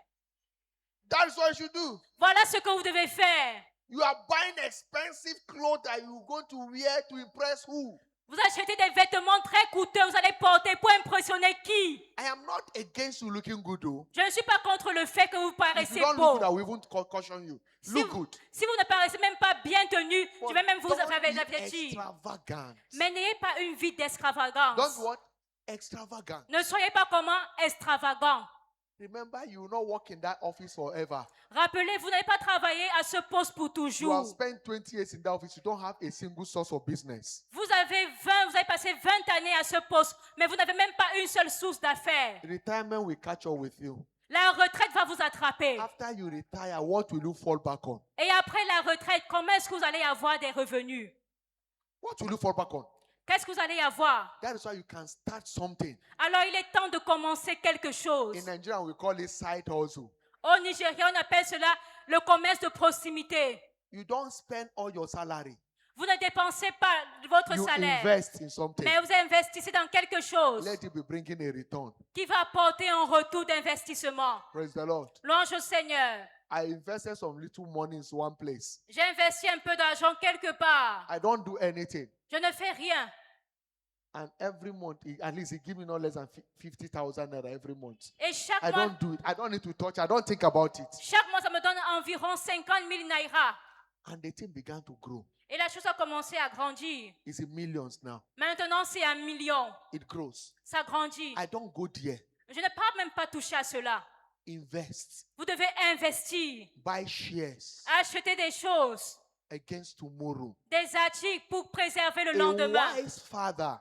That's what you should do. Voilà ce que vous devez faire. You are buying expensive clothes that you're going to wear to impress who? Vous achetez des vêtements très coûteux, vous allez porter pour impressionner qui? I am not against you looking good, though. Je ne suis pas contre le fait que vous If paraissez you don't beau. look good, I will even caution you. Si Look vous, good. si vous ne paraissez même pas bien tenu, je vais même vous Don't avertir. be extravagant. Mais n'ayez pas une vie d'extravagance. Don't what? Extravagant. Ne soyez pas comment extravagant. Remember, you will not work in that office forever. Rappelez, vous n'allez pas travailler à ce poste pour You have toujours. spent 20 years in that office. You don't have a single source of business. Vous avez passé 20 années à ce poste, mais vous n'avez même pas une seule source d'affaires. Retirement will catch up with you. La retraite va vous attraper. After you retire, what will you fall back on? Et après la retraite, comment est-ce que vous allez avoir des revenus? What will you fall back on? Qu'est-ce que vous allez avoir? That is why you can start something. Alors il est temps de commencer quelque chose. In Nigeria, we call it side hustle. Au Nigeria, on appelle cela le commerce de proximité. You don't spend all your salary. Vous ne dépensez pas votre You salaire, invest in something. mais vous investissez dans quelque chose Let it be bringing a return. qui va apporter un retour d'investissement. Praise the Lord. Louange au Seigneur. I invested some little money in one place. J'ai investi un peu d'argent quelque part. I don't do anything. Je ne fais rien. And every month, at least he give me no less than 50,000 naira every month. Et chaque I mois, don't do it. I don't need to touch. I don't think about it. chaque mois, ça me donne environ 50 000 naira. And the thing began to grow. Et la chose a commencé à grandir. It's in millions now. Maintenant, c'est 1 million. It grows. Ça grandit. I don't go there. Je n'ai pas même pas touché à cela. Invest. Vous devez investir, Buy shares acheter des choses, against tomorrow. des articles pour préserver le A lendemain. wise father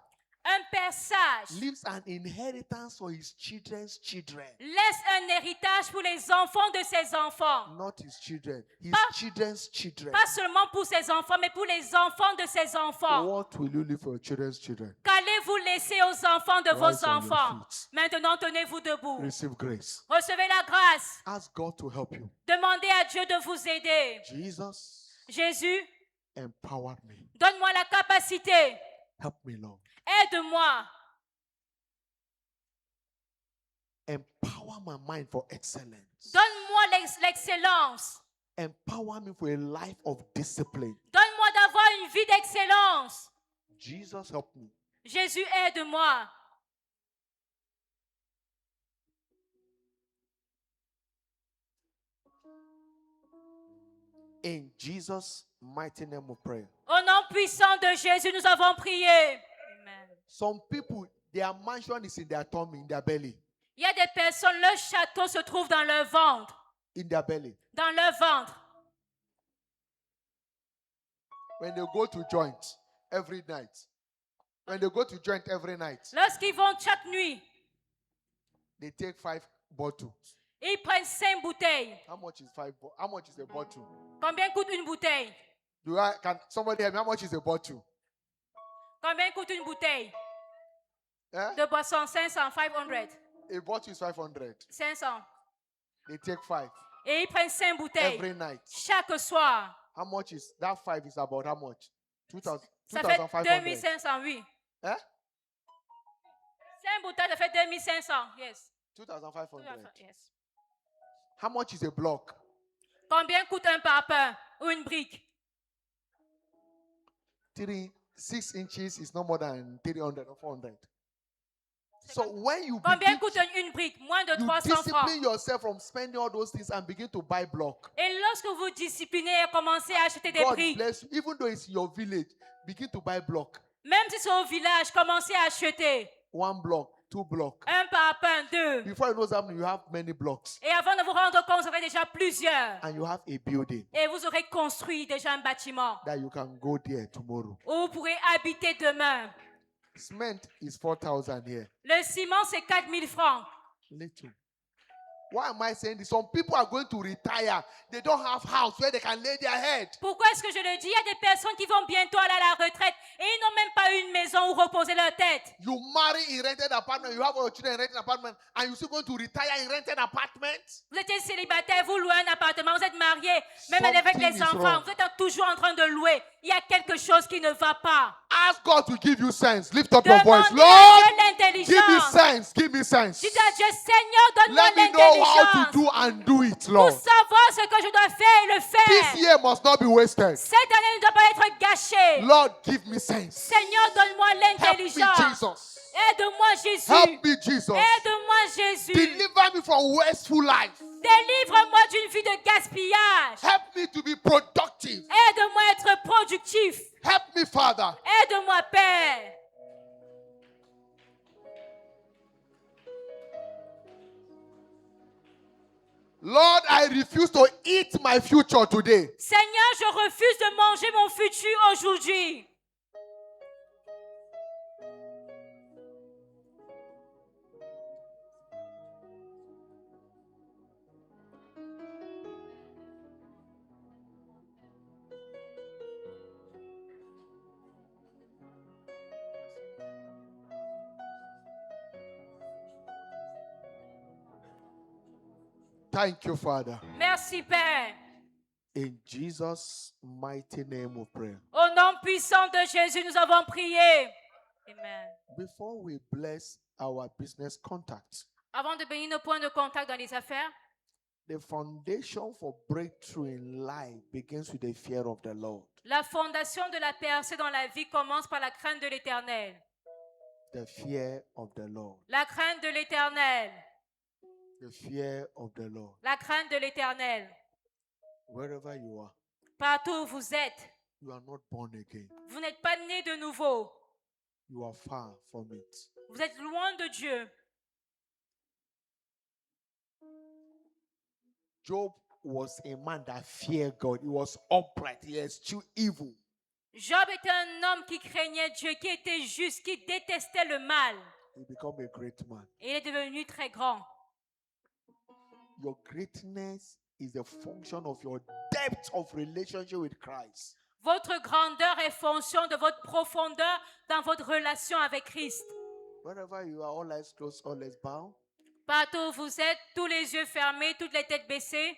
Un père sage leaves an inheritance for his children's children. laisse un héritage pour les enfants de ses enfants. Not his children, his Pas- children's children. Pas seulement pour ses enfants, mais pour les enfants de ses enfants. What will you leave for your children's children? Qu'allez-vous laisser aux enfants de vos Rise on your enfants? feet. Maintenant, tenez-vous debout. Receive grace. Recevez la grâce. Ask God to help you. Demandez à Dieu de vous aider. Jesus, Jésus, empower me. donne-moi la capacité. Help me, Lord. Aide-moi. Empower my mind for excellence. Donne-moi l'excellence. Empower me for a life of discipline. Donne-moi d'avoir une vie d'excellence. Jesus, help me. Jésus, aide-moi. In Jesus' mighty name of prayer. Au nom puissant de Jésus, nous avons prié. Amen. Some people, their mansion is in their tummy, in their belly. Il y a des personnes, leur château se trouve dans leur ventre. In their belly. Dans leur ventre. When they go to joint every night. When they go to joint every night, Lorsqu'ils vont chaque nuit, they take 5 bottles. ils prennent 5 bouteilles. How much is how much is a bottle? Combien coûte une bouteille? Can somebody help me? How much is a bottle? Combien coûte une bouteille Eh? de boisson? 500, 500. A bottle is 500. 500. They take 5 Et ils prennent 5 bouteilles every night. chaque soir. How much is that? 5 is about how much? 2,000. Ça fait 2,500. 2500, oui. Eh? 5 bouteilles, ça fait 2500. Yes. 2,500. Yes. How much is a block? Combien coûte un parpaing ou une brique? 6 inches is no more than 300 or 400. So when you Combien begin, coûte une brique? Moins de you 300 francs. discipline yourself from spending all those things and begin to buy block. Et lorsque vous disciplinez et commencez à acheter des God briques, bless you. Even though it's your village, begin to buy block. même si c'est au village, commencez à acheter 1 block, 2 blocks. un parpaing, 2. Before you know something, you have many blocks. Et avant de vous rendre compte, vous aurez déjà plusieurs. And you have a building Et vous aurez construit déjà un bâtiment that you can go there tomorrow. où vous pourrez habiter demain. Cement is 4,000 here. Le ciment, c'est 4000 francs. Little. Why am I saying this? Some people are going to retire. They don't have house where they can lay their head. Pourquoi est-ce que je le dis? Il y a des personnes qui vont bientôt aller à la retraite et ils n'ont même pas une maison où reposer leur tête. You marry in rented apartment, you have your children in rented apartment, and you're still going to retire in rented apartment? Vous étiez célibataire, vous louez un appartement, vous êtes marié, même avec Something les is enfants, wrong. vous êtes toujours en train de louer. Il y a quelque chose qui ne va pas. Ask God to give you sense. Lift up your voice. Demandez à Lord, Dieu give me l'intelligence. sense. Give me sense. Dites à Dieu, Seigneur, donne-moi Let me know how to l'intelligence do and do it, pour Lord. savoir ce que je dois faire et le This faire. year must not be wasted. Cette année ne doit pas être gâchée. Lord, give me sense. Seigneur, donne-moi Help me, l'intelligence. Jesus. Aide-moi, Jésus. Help me, Jesus. Aide-moi, Jésus. Deliver me from wasteful life. Délivre-moi d'une vie de gaspillage. Help me to be productive. Aide-moi à être productif. Help me, Father. Aide-moi, Père. Lord, I refuse to eat my future today. Seigneur, je refuse de manger mon futur aujourd'hui. Thank you, Father. Merci, Père. In Jesus' mighty name we pray. Au nom puissant de Jésus, nous avons prié. Amen. Before we bless our business contacts, Avant de bénir nos points de contact dans les affaires, the foundation for breakthrough in life begins with the fear of the Lord. la fondation de la percée dans la vie commence par la crainte de l'Éternel. The fear of the Lord. La crainte de l'Éternel. The fear of the Lord. La crainte de l'Éternel. Wherever you are, Partout où vous êtes, you are not born again. vous n'êtes pas né de nouveau. You are far from it. Vous êtes loin de Dieu. Job was a man that feared God. He was upright. He eschewed evil. Job était un homme qui craignait Dieu, qui était juste, qui détestait le mal. He became a great man. Et il est devenu très grand. Your greatness is a function of your depth of relationship with Christ. Votre grandeur est fonction de votre profondeur dans votre relation avec Christ. Wherever you are, all eyes closed, all eyes bound. Partout où vous êtes, tous les yeux fermés, toutes les têtes baissées.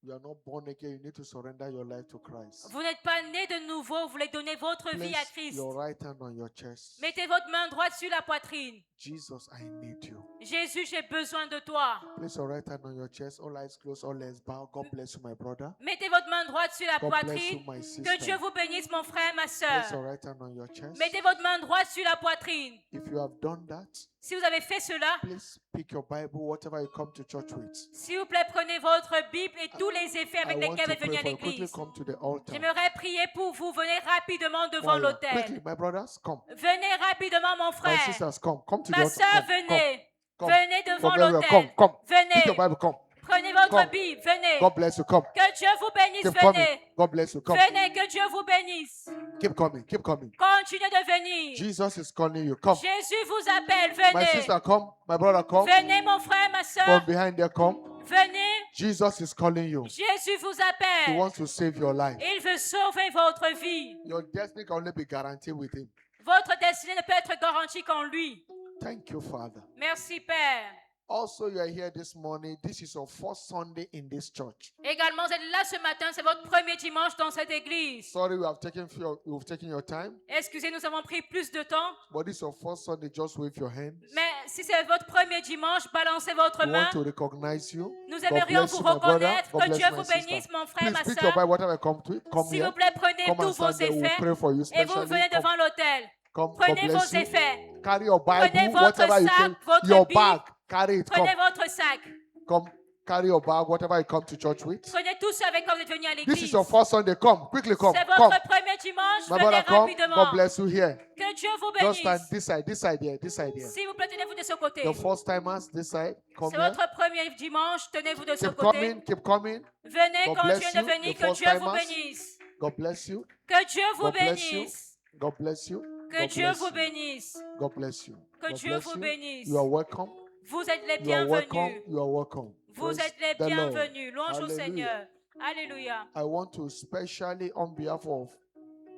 You are not born again. You need to surrender your life to Christ. Vous n'êtes pas né de nouveau, vous voulez donner votre vie à Place Christ. your right hand on your chest. Mettez votre main droite sur la poitrine. Jesus, I need you. Jésus, j'ai besoin de toi. Place your right hand on your chest. All eyes closed, all eyes bound. God bless you, my brother. Mettez votre main droite sur la God bless you, poitrine. my sister. Que Dieu vous bénisse, mon frère, ma Place your soeur. right hand on your chest. Mettez votre main droite sur la poitrine. If you have done that, Si vous avez fait cela, please pick your Bible, whatever you come to church with. s'il vous plaît, prenez votre Bible et tous les effets I avec want lesquels to vous venez à pray for you. Quickly l'église. come to the altar. J'aimerais prier pour vous. Venez rapidement devant While you are- Quickly, l'autel. my brothers, come. Venez rapidement, mon My frère. sisters, come. Come to the Ma altar. soeur, Come, venez. come. Venez Come, devant come, come, l'autel. come. Pick Venez. your Bible, come. Prenez votre Come. Bible. Venez. God bless you, come. Que Dieu vous bénisse. Keep coming. Venez. God bless you, come. Venez. Que Dieu vous bénisse. Keep coming, keep coming. Continuez de venir. Jesus is calling you. Come. Jésus vous appelle. My Venez. sister, come. My brother, come. Venez, mon frère, ma soeur. From behind there, come. Venez. Jesus is calling you. Jésus vous He appelle. wants to save your life. Il veut sauver votre vie. Your destiny can only be guaranteed with Him. Votre destinée ne peut être garantie qu'en lui. Thank you, Father. Merci, Père. Also, you are here this morning. This is your first Sunday in this church. Également, vous êtes là ce matin. C'est votre premier dimanche dans cette église. Sorry, we've taken your time, Excusez, nous avons pris plus de temps. but this is your first Sunday. Just wave your hand. Mais si c'est votre premier dimanche, balancez votre We main. want to recognize you. Nous God aimerions bless vous you, my brother. reconnaître. God Que bless Dieu my vous sister. bénisse, mon frère, Please ma pick your soeur. Bible, whatever come S'il here. vous plaît, prenez Come and tous vos stand there. We'll effets pray for you et vous specially. venez Come, devant l'autel. come. God Prenez bless vos you. effets. Carry your Prenez Bible, votre whatever you sac, can. votre Your Bible. bag, carry it. Come, Prenez votre sac. come. Carry your bag, whatever you come to church with. Prenez tout ce avec quoi vous êtes venu à This l'église. is your first Sunday. Come, quickly come. C'est Come. votre premier dimanche. My Venez brother, come. rapidement. God bless you here. Que Dieu vous Just stand bénisse. this side here, this side here. S'il vous plaît, tenez-vous de ce côté. The first timers, this side. Come C'est here. votre premier dimanche. Tenez-vous de ce Keep côté. coming, keep coming. Venez, God continuez bless de you, venir. the Que first Dieu vous timers. bénisse. God bless you. Que Dieu vous God bless you. bénisse. God bless you. Que God Dieu bless vous you. bénisse. God bless you. Que God Dieu bless vous you. bénisse. You are welcome. Vous êtes les You are welcome. bienvenus. You are welcome. Vous Praise êtes les the Lord. bienvenus. Louange au Hallelujah. Seigneur. Alléluia. I want to specially on behalf of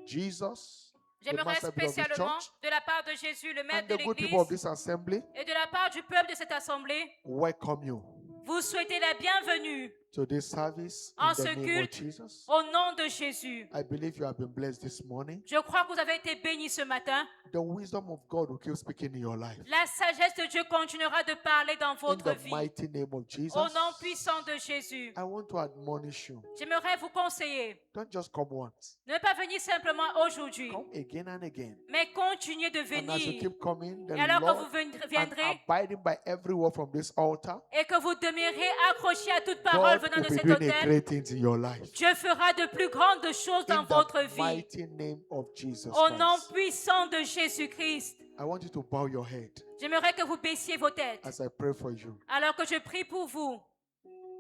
Jesus, the J'aimerais master of this spécialement church, de la part de Jésus, le maître and de the good people of l'Église, this assembly, et de la part du peuple de cette assemblée, welcome you vous souhaitez la bienvenue to this service en in ce the name of culte Jesus. au nom de Jésus. I believe you have been blessed this morning. Je crois que vous avez été bénis ce matin. The wisdom of God will keep speaking in your life. La sagesse de Dieu continuera de parler dans In votre the vie. mighty name of Jesus, Au nom puissant de Jésus. I want to admonish you. J'aimerais vous conseiller, Don't just come once. ne pas venir simplement aujourd'hui, Come again and again. mais continuez de And as you venir. keep coming, the Et alors que Lord vous and viendrez abiding by every word from this altar, et que vous demeurerez accrochés à toute parole God venant will de be cet doing a autel, great things in your life. Dieu fera de plus grandes choses dans In votre the vie. mighty name of Jesus Au nom Christ. puissant de Jésus-Christ, I want you to bow your head j'aimerais que vous baissiez vos têtes. as I pray for you. Alors que je prie pour vous,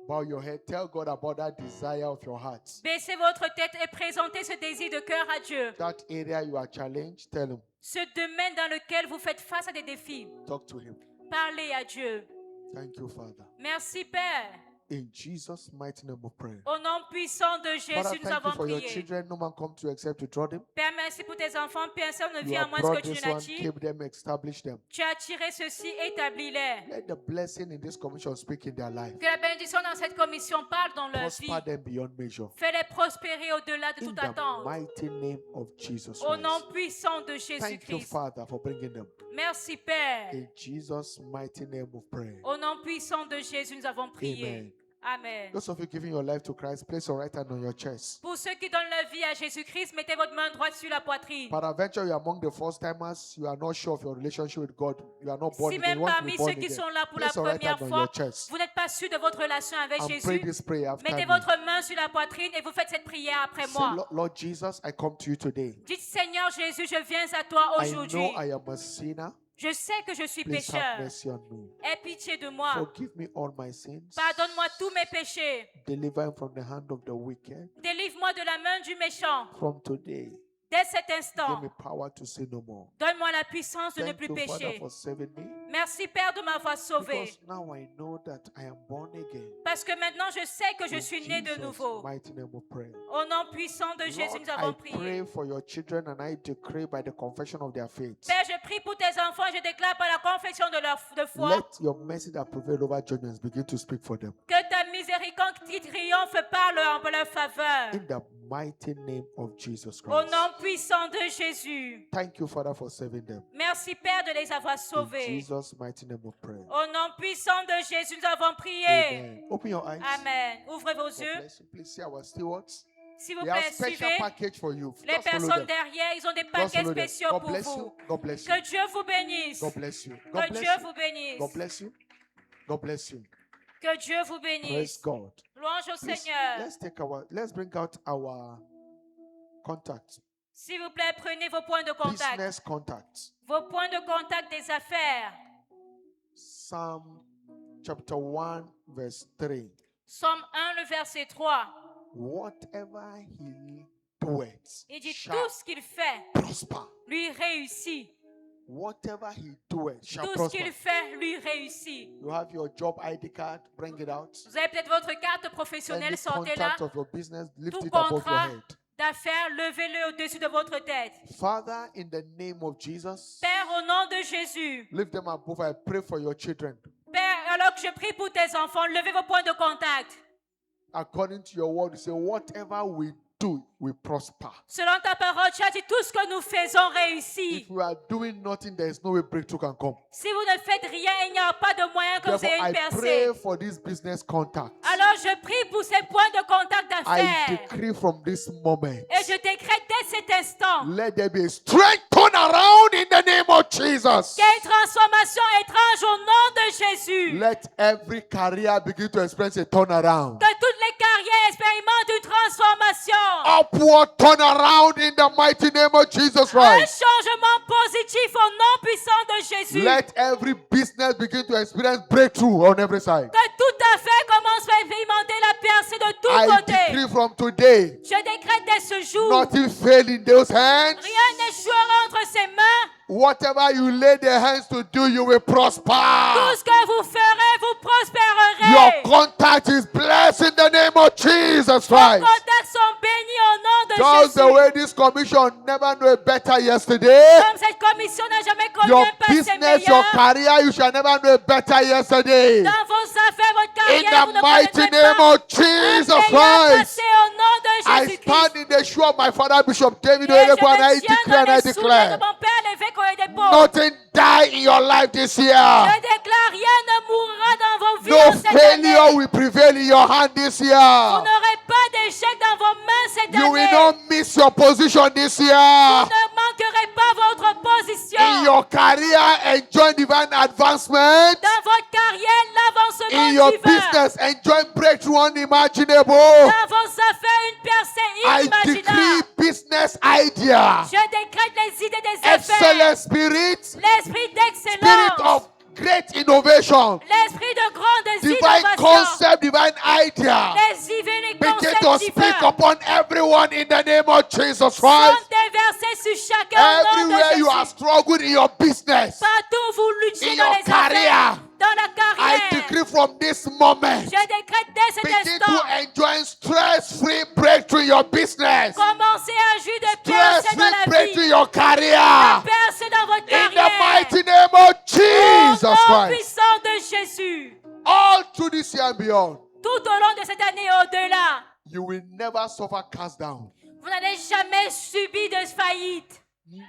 Bow your head. Tell God about that desire of your heart. baissez votre tête et présentez ce désir de cœur à Dieu. That area you are challenged, tell Him. Ce domaine dans lequel vous faites face à des défis, Talk to Him. parlez à Dieu. Thank you, Father. Merci Père. In Jesus' mighty name we pray. Au nom puissant de Father, Jésus, nous thank you avons for your prié. children. No man come to you except to draw them. Père, merci pour tes enfants. Personne ne You vient à have moins brought que tu this ne one, l'attires. keep them, establish them. Tu as attiré ceci, établis-les. Let the blessing in this commission speak in their life. Que la bénédiction dans cette commission parle dans leur vie. Prosper them beyond measure. Fais-les prospérer au-delà de In toute the attente. mighty name of Jesus Au nom Christ. puissant de Thank you, Jésus-Christ. Father, for bringing them. Merci Père. In Jesus' mighty name we pray. Au nom puissant de Jésus, nous avons prié. Amen. Amen. Those of you giving your life to Christ, place your right hand on your chest. Pour ceux qui donnent leur vie à Jésus-Christ, mettez votre main droite sur la poitrine. Peradventure, you are among the first timers. You are not sure of your relationship with God. You are not born Si again. même You want to parmi be ceux born qui again. sont là pour la Place your right première hand on fois, your chest vous n'êtes pas sûr de votre relation avec and pray Jésus, this prayer after mettez me. votre main sur la poitrine et vous faites cette prière après Say, moi. Lord Jesus, I come to you today. Dites, Seigneur Jésus, je viens à toi I aujourd'hui. know I am a sinner. Je sais que je suis Please have pécheur. mercy on me. Aie pitié de moi. Forgive me all my sins. Pardonne-moi tous mes péchés. Deliver me from the hand of the wicked. Délivre-moi de la main du méchant. From today, Dès cet give instant, me power to sin no more. donne-moi la puissance de ne Thank plus you, Father, pécher. for saving me. Merci Père de m'avoir sauvé. Because now I know that I am born again. Parce que maintenant je sais que je In suis né de Jesus' nouveau. mighty name we pray. Au nom puissant de Jésus, Lord, nous avons I prié. pray for your children and I decree by the confession of their faith. Père, je prie pour tes enfants, je déclare par la confession de leur de foi Let your mercy that prevail over judgments begin to speak for them. que ta miséricorde qui triomphe parle en leur faveur. In the mighty name of Jesus Au Christ. nom puissant de Jésus. Thank you, Father, for saving them. Merci Père de les avoir In sauvés. Jesus' mighty name we pray. Au nom puissant de Jésus, nous avons prié. Amen. Open your eyes. Amen. Ouvrez vos God yeux. bless you. Please see our stewards. S'il vous They have plaît, special suivez. package for you. Les Just follow personnes them. derrière, ils ont des Just paquets follow them. spéciaux God pour bless vous. you. God bless you. Que Dieu vous bénisse. God bless you. God Que bless Dieu you. vous bénisse. God bless you. God bless you. Que Dieu vous Praise bénisse. God. Louange au Please, Seigneur. let's bring out our contact. S'il vous plaît, prenez vos points de contact. Business contact. Vos points de contact des affaires. Psalm chapter 1 verse 3. Somme 1, le verset 3. Whatever he doeth Il dit shall tout ce qu'il fait, prosper. lui réussit. Whatever he doeth shall Tout ce prosper. qu'il fait, lui réussit. You have your job ID card, bring it out. Vous avez peut-être votre carte Any professionnelle, sortez-la. contact of your business, lift Tout it above your contrat head. d'affaires, levez-le au-dessus de votre tête. Father, in the name of Jesus, Père, au nom de Jésus. lift them above. I pray for your children. Père, alors que je prie pour tes enfants, levez vos points de contact. According to your word, you say, whatever we do, we prosper. Selon ta parole, tu as dit tout ce que nous faisons réussit. If we are doing nothing, there is no way breakthrough can come. Si vous ne faites rien, il n'y a pas de moyen que vous Therefore, ayez I une percée. pray for this business contact. Alors je prie pour ces points de contact I d'affaires. decree from this moment, Et je décrète dès cet instant let there be a strength turn around in the name of Jesus. qu'il y ait une transformation étrange au nom de Jésus. Let every career begin to experience a turnaround. Que toutes les carrières expérimentent une transformation. Upward turnaround in the mighty name of Jesus Un Christ. changement positif au nom puissant de Jésus. Let every business begin to experience breakthrough on every side. Que toute affaire commence à expérimenter la percée de tous I côtés. decree from today, Je décrète dès ce jour, nothing fail in those hands. rien n'échouera entre ses mains. Whatever you lay their hands to do, you will prosper. Tout ce que vous ferez, vous prospérerez. Your contact is blessed in the name of Jesus Vos Christ. contacts sont bénis au nom de Just the Jésus. way this commission never knew it better yesterday. Comme cette commission n'a jamais connu Your un passé business, your meilleur. career, you shall never know it better yesterday. Dans vos affaires, votre In carrière, vous the ne mighty connaîtrez name pas of Jesus un meilleur Christ. passé au nom de I Jésus-Christ. stand in the shoe of my father Bishop David Et je Oyedepo and I me tiens declare and dans I les souliers de declare mon père, l'évêque Oyedepo. nothing die in your life this year. Je déclare, rien ne mourra dans vos vies No en cette failure année. will prevail in your hand this Vous year. n'aurez pas d'échec dans vos mains cette You will année. not miss your position this Vous year. ne manquerez pas votre position. In your career, enjoy divine advancement. Dans votre carrière, l'avancement In your divin. business, enjoy breakthrough unimaginable. Dans vos affaires, une percée I decree inimaginable. business idea, Je décrète les idées des affaires. excellent spirit, L'esprit spirit d'excellence. of great innovation, L'esprit de grandes divine innovations. concept, divine idea. Les divines Begin to concepts speak divins upon everyone in the name of Jesus sont Christ. déversés sur chacun au nom de Everywhere you Jésus. are struggled in your business, Partout vous luttez in dans your les affaires, career, dans la I carrière. decree from this moment, Je décrète dès cet begin instant, to enjoy stress-free breakthrough in your business, commencez à jouir de percer dans stress-free la breakthrough in vie. your career. Percer dans votre In the carrière. mighty name of Au Jesus nom Christ. puissant de Jésus. All through this year and beyond, Tout au long de cette année et au-delà, you will never suffer cast down. vous n'allez jamais subir de faillite.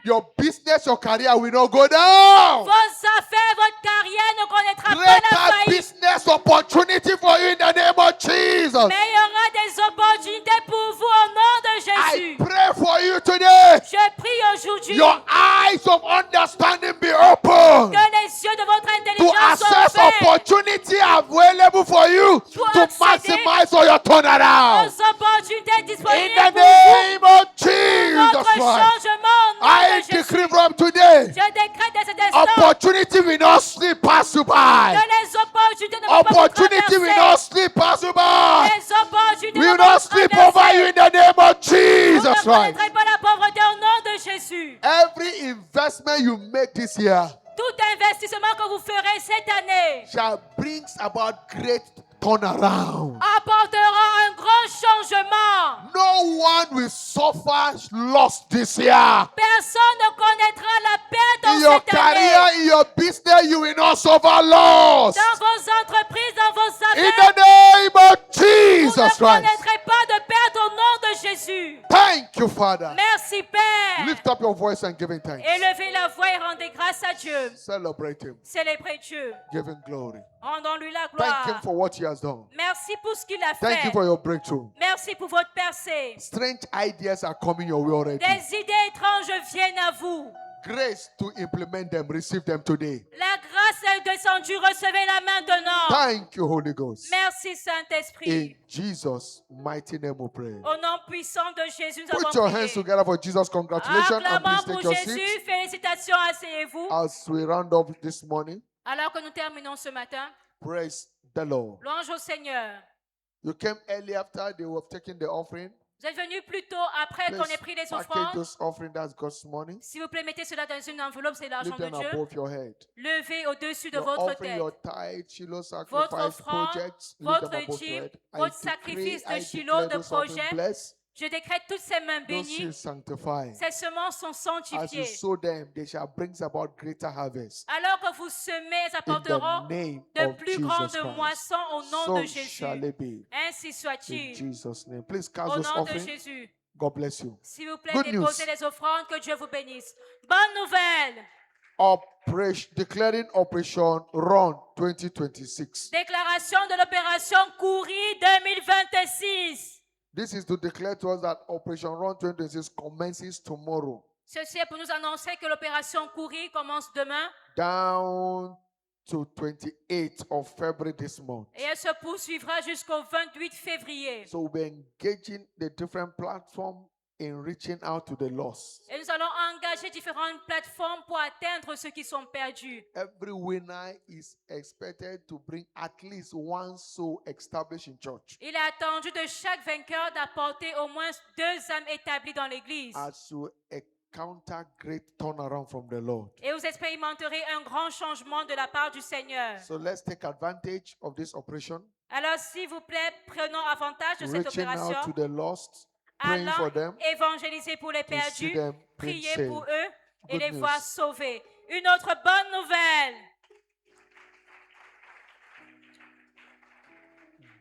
Your business, your career will not go down. Vos affaires, votre carrière ne connaîtra pas la Greater faillite. business opportunity for you in the name of Jesus. Mais il y aura des opportunités pour vous au nom de I Jésus. pray for you today. Je prie aujourd'hui Your eyes of understanding be open que les yeux de votre to intelligence soient access ouverts opportunity available for you to accéder maximize all your turnaround. aux opportunités In disponibles the pour vous. name of Jesus Votre Christ, changement au nom I de Jésus. decree from today, Je décrète dès cet instant opportunity will not sleep pass you by. que les opportunités ne vont pas vous Opportunity will traverser. not sleep pass you by. Les opportunités Will ne vont not pas vous sleep over traverser. you in the name of Vous ne Jesus Christ. connaîtrez pas la pauvreté au nom de Jésus. Every investment you make this year Tout investissement que vous ferez cette année shall brings about great turnaround. apportera un grand changement. No one will suffer loss this year. Personne ne connaîtra la perte In en your cette année. career, in your business, you will not suffer loss. Dans vos entreprises, dans vos In affaires, the name of vous ne Jesus Christ. connaîtrez pas de perte au nom de Jésus. Thank you, Father. Merci Père. Lift up your voice and give him thanks. Élevez la voix et rendez grâce à Dieu. Celebrate him. Célébrez Dieu. Give him glory. Rendons-lui la Thank him gloire. for what he has done. Merci pour ce qu'il a Thank you fait. for your breakthrough. Merci pour votre percée. Strange ideas are coming your way already. Des idées étranges viennent à vous. Grace to implement them, receive them today. La grâce est descendue. Recevez-la maintenant. Thank you, Holy Ghost. Merci In Saint-Esprit. Jesus' mighty name we pray. Au nom puissant de Jésus, nous Put avons your prié. hands together for Jesus. Congratulations and Acclamons please pour take your Jésus. seats Félicitations, asseyez-vous. as we round up this morning. Alors que nous terminons ce matin, Praise the Lord. louange au Seigneur. You came early after they were taking the offering. Vous êtes venus plus tôt après qu'on ait Please pris les package offrandes. those offering that's God's money. S'il vous plaît, mettez cela dans une enveloppe, c'est l'argent Leave de them Dieu. above your head. Levez au-dessus de Your votre offering, tête. your tithe, Shiloh Votre sacrifice offrande, projects, leave them votre above your dîme, head. votre I sacrifice de decree, I Shiloh, declare de those offering projet. blessed, Je décrète toutes ces mains those bénies. seeds sanctified. Ces semences sont As you sanctifiées. sow them, they shall bring about greater harvest. Alors que vous semez, elles In the apporteront name de of plus Jesus grandes Christ. moissons au nom So de Jésus. shall it be. Ainsi In soit-il. Jesus' name. Please cast Au those nom de offering. Jésus. God bless you. S'il vous plaît, Good déposez news. les offrandes. Que Dieu vous bénisse. Bonne nouvelle. Operation, declaring Operation Run 2026. Déclaration de l'opération Courir 2026. This is to declare to us that Operation Run 2026 commences tomorrow. Ceci est pour nous annoncer que l'opération Courir commence demain Down to 28th of February this month. et elle se poursuivra jusqu'au 28 février. So we're engaging the different platforms in reaching out to the lost. Et nous allons engager différentes plateformes pour atteindre ceux qui sont perdus. Every winner is expected to bring at least one soul established in church. Il est attendu de chaque vainqueur d'apporter au moins 2 âmes établies dans l'Église. As you encounter great turnaround from the Lord. Et vous expérimenterez un grand changement de la part du Seigneur. So let's take advantage of this operation, Alors, s'il vous plaît, prenons avantage de cette reaching out to opération. the lost, praying Allant for them, évangéliser pour les to see perdus, them being prier pour saved. eux et Good les news. voir sauvés. Une autre bonne nouvelle.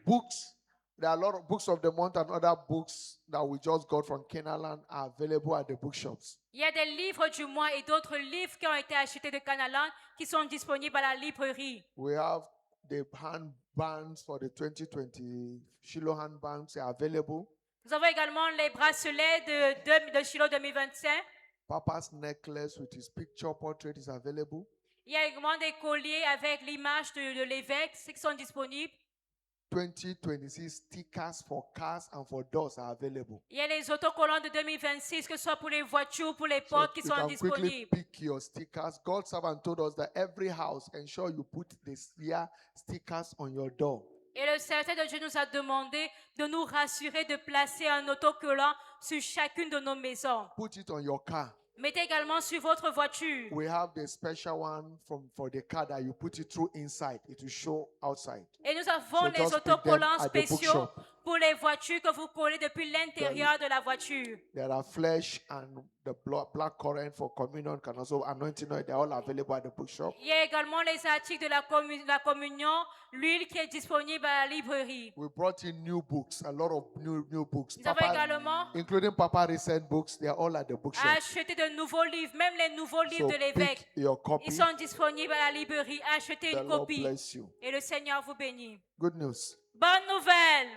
Books, there are a lot of books of the month and other books that we just got from Canaanland are available at the bookshops. Il y a des livres du mois et d'autres livres qui ont été achetés de Canaanland qui sont disponibles à la librairie. We have the handbands for the 2020 Shiloh handbands are available. Nous avons également les bracelets de Shiloh 2025. Papa's necklace with his picture portrait is available. Il y a également des colliers avec l'image de l'évêque qui sont disponibles. 2026 stickers for cars and for doors are available. Il y a les autocollants de 2026, que ce soit pour les voitures, pour les So portes qui you sont can quickly disponibles. pick your stickers. God's servant told us that every house, ensure you put this year stickers on your door. Et le serviteur de Dieu nous a demandé de nous rassurer de placer un autocollant sur chacune de nos maisons. Put it on your car. Mettez également sur votre voiture. We have the special one for the car that you put it through inside. It will show outside. Et nous avons So les just pick them autocollants at the spéciaux bookshop. pour les voitures que vous collez depuis l'intérieur de la voiture. There are flesh and the black currant for communion can also anointing oil. They're all available at the bookshop. Il y a également les articles de la communion, l'huile qui est disponible à la librairie. We brought in new books, a lot of new books. Nous avons également Including Papa recent books, they are all at the bookshop. acheté de nouveaux livres, même les nouveaux livres So de l'évêque. pick your copy. Ils sont disponibles à la librairie. Achetez The une Lord copie. bless you. Et le Seigneur vous bénit. Good news. Bonne nouvelle.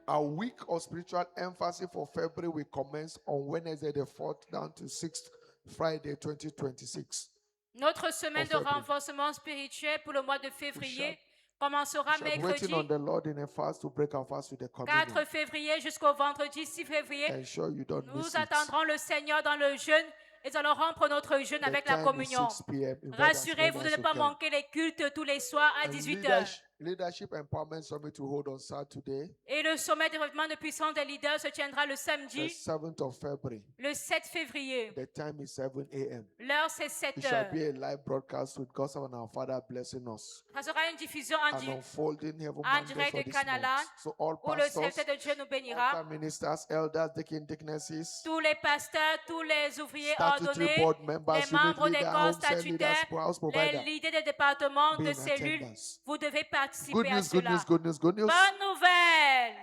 Our week of spiritual emphasis for February will commence on Wednesday the 4th down to 6th, Friday 2026. Notre semaine de February. renforcement spirituel pour le mois de février commencera So I'm waiting mercredi on the Lord in a fast to break our fast with the 4 communion. février jusqu'au vendredi 6 février. Ensure you don't Nous miss it. attendrons le Seigneur dans le jeûne et nous allons rompre notre jeûne The avec la time is communion. 6 p.m. Invite as Rassurez-vous de many ne as you pas can. manquer les cultes tous les soirs à And 18h. Leadership Empowerment Summit to hold on Saturday, Et le sommet de développement de puissance des leaders se tiendra le the samedi, 7th of February. le 7 février. The time is 7 a.m. L'heure, c'est 7 It shall heures. be a live broadcast with God's and our Father blessing us Ça sera une diffusion en, and unfolding heaven en mandate direct for de this Canaanland, month. So all où le pastors, serviteur de Dieu nous bénira. altar ministers, elders, deacon, deaconesses, Tous les pasteurs, tous les ouvriers statutory ordonnés, board members, les unit membres des leader, corps home cell leaders, statutaires, house les provider, leaders des départements, be de in cellules, attendance. vous devez Good participer à news, good cela. news, good news, good news. Bonne nouvelle!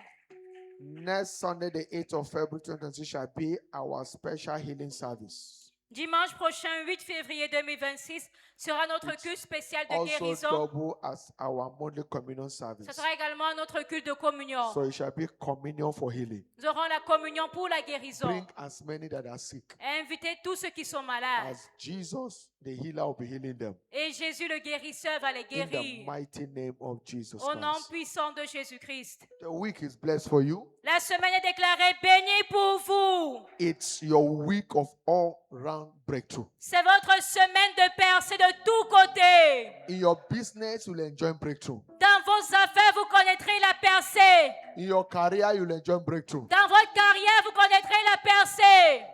Next Sunday, the 8th of February 2026, shall be our special healing service. Dimanche prochain, 8 février 2026, sera notre culte spécial de Also guérison. double as our monthly communion Ce service. sera également notre culte de communion. So it shall be communion for healing. Nous aurons la communion pour la guérison. Bring as many that are sick. Invitez tous ceux qui sont malades. As Jesus, the healer, will be healing them. Et Jésus le guérisseur va les In the guérir. mighty name of Jesus Au nom Christ. puissant de Jésus-Christ. The week is blessed for you. La semaine est déclarée bénie pour vous. It's your week of all-round breakthrough. C'est votre semaine de percée de tous côtés. In your business, you'll enjoy breakthrough. Dans vos affaires, vous connaîtrez la percée. In your career, you'll enjoy breakthrough. Dans votre carrière, vous connaîtrez la percée.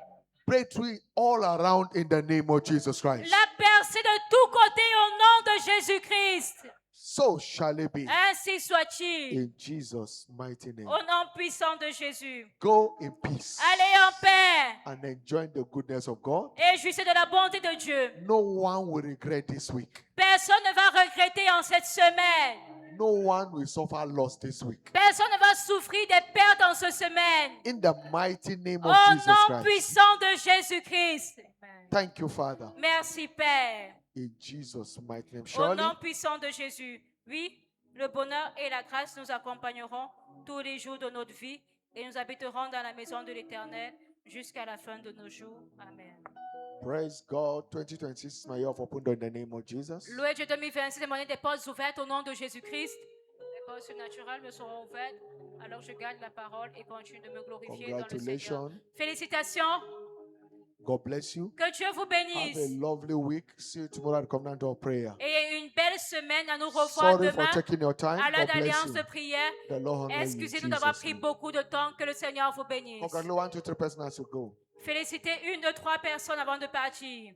Breakthrough all around in the name of Jesus Christ. La percée de tous côtés au nom de Jésus-Christ. So shall it be. Ainsi soit-il. In Jesus' mighty name. Au nom puissant de Jésus. Go in peace Allez en paix and enjoy the goodness of God. et jouissez de la bonté de Dieu. No one will regret this week. Personne ne va regretter en cette semaine. No one will suffer loss this week. Personne ne va souffrir des pertes en cette semaine. In the mighty name of Au Jesus nom Christ. puissant de Jésus-Christ. Thank you, Father. Merci, Père. In Jesus' mighty name. Au Surely, nom puissant de Jésus. Oui, le bonheur et la grâce nous accompagneront tous les jours de notre vie et nous habiterons dans la maison de l'Éternel jusqu'à la fin de nos jours. Amen. praise God. 2026 is my year of open door in the name of Jesus. Loué Dieu 2026 est mon année des portes ouvertes au nom de Jésus-Christ. Les portes surnaturelles me seront ouvertes alors je garde la parole et continue de me glorifier dans le Seigneur. Congratulations. Félicitations. God bless you. Que Dieu vous Have a bénisse. lovely week. See you tomorrow at Covenant of Prayer. Et une belle semaine. À nous revoir Sorry for demain taking your time. à l'heure God bless d'alliance you. de prière. The Lord honor you in Excusez-nous d'avoir Jesus' pris name. beaucoup de temps. Que le Seigneur vous bénisse. Congratulate 1, 2, 3 persons as you go. Félicitez 1, 2, 3 personnes avant de partir.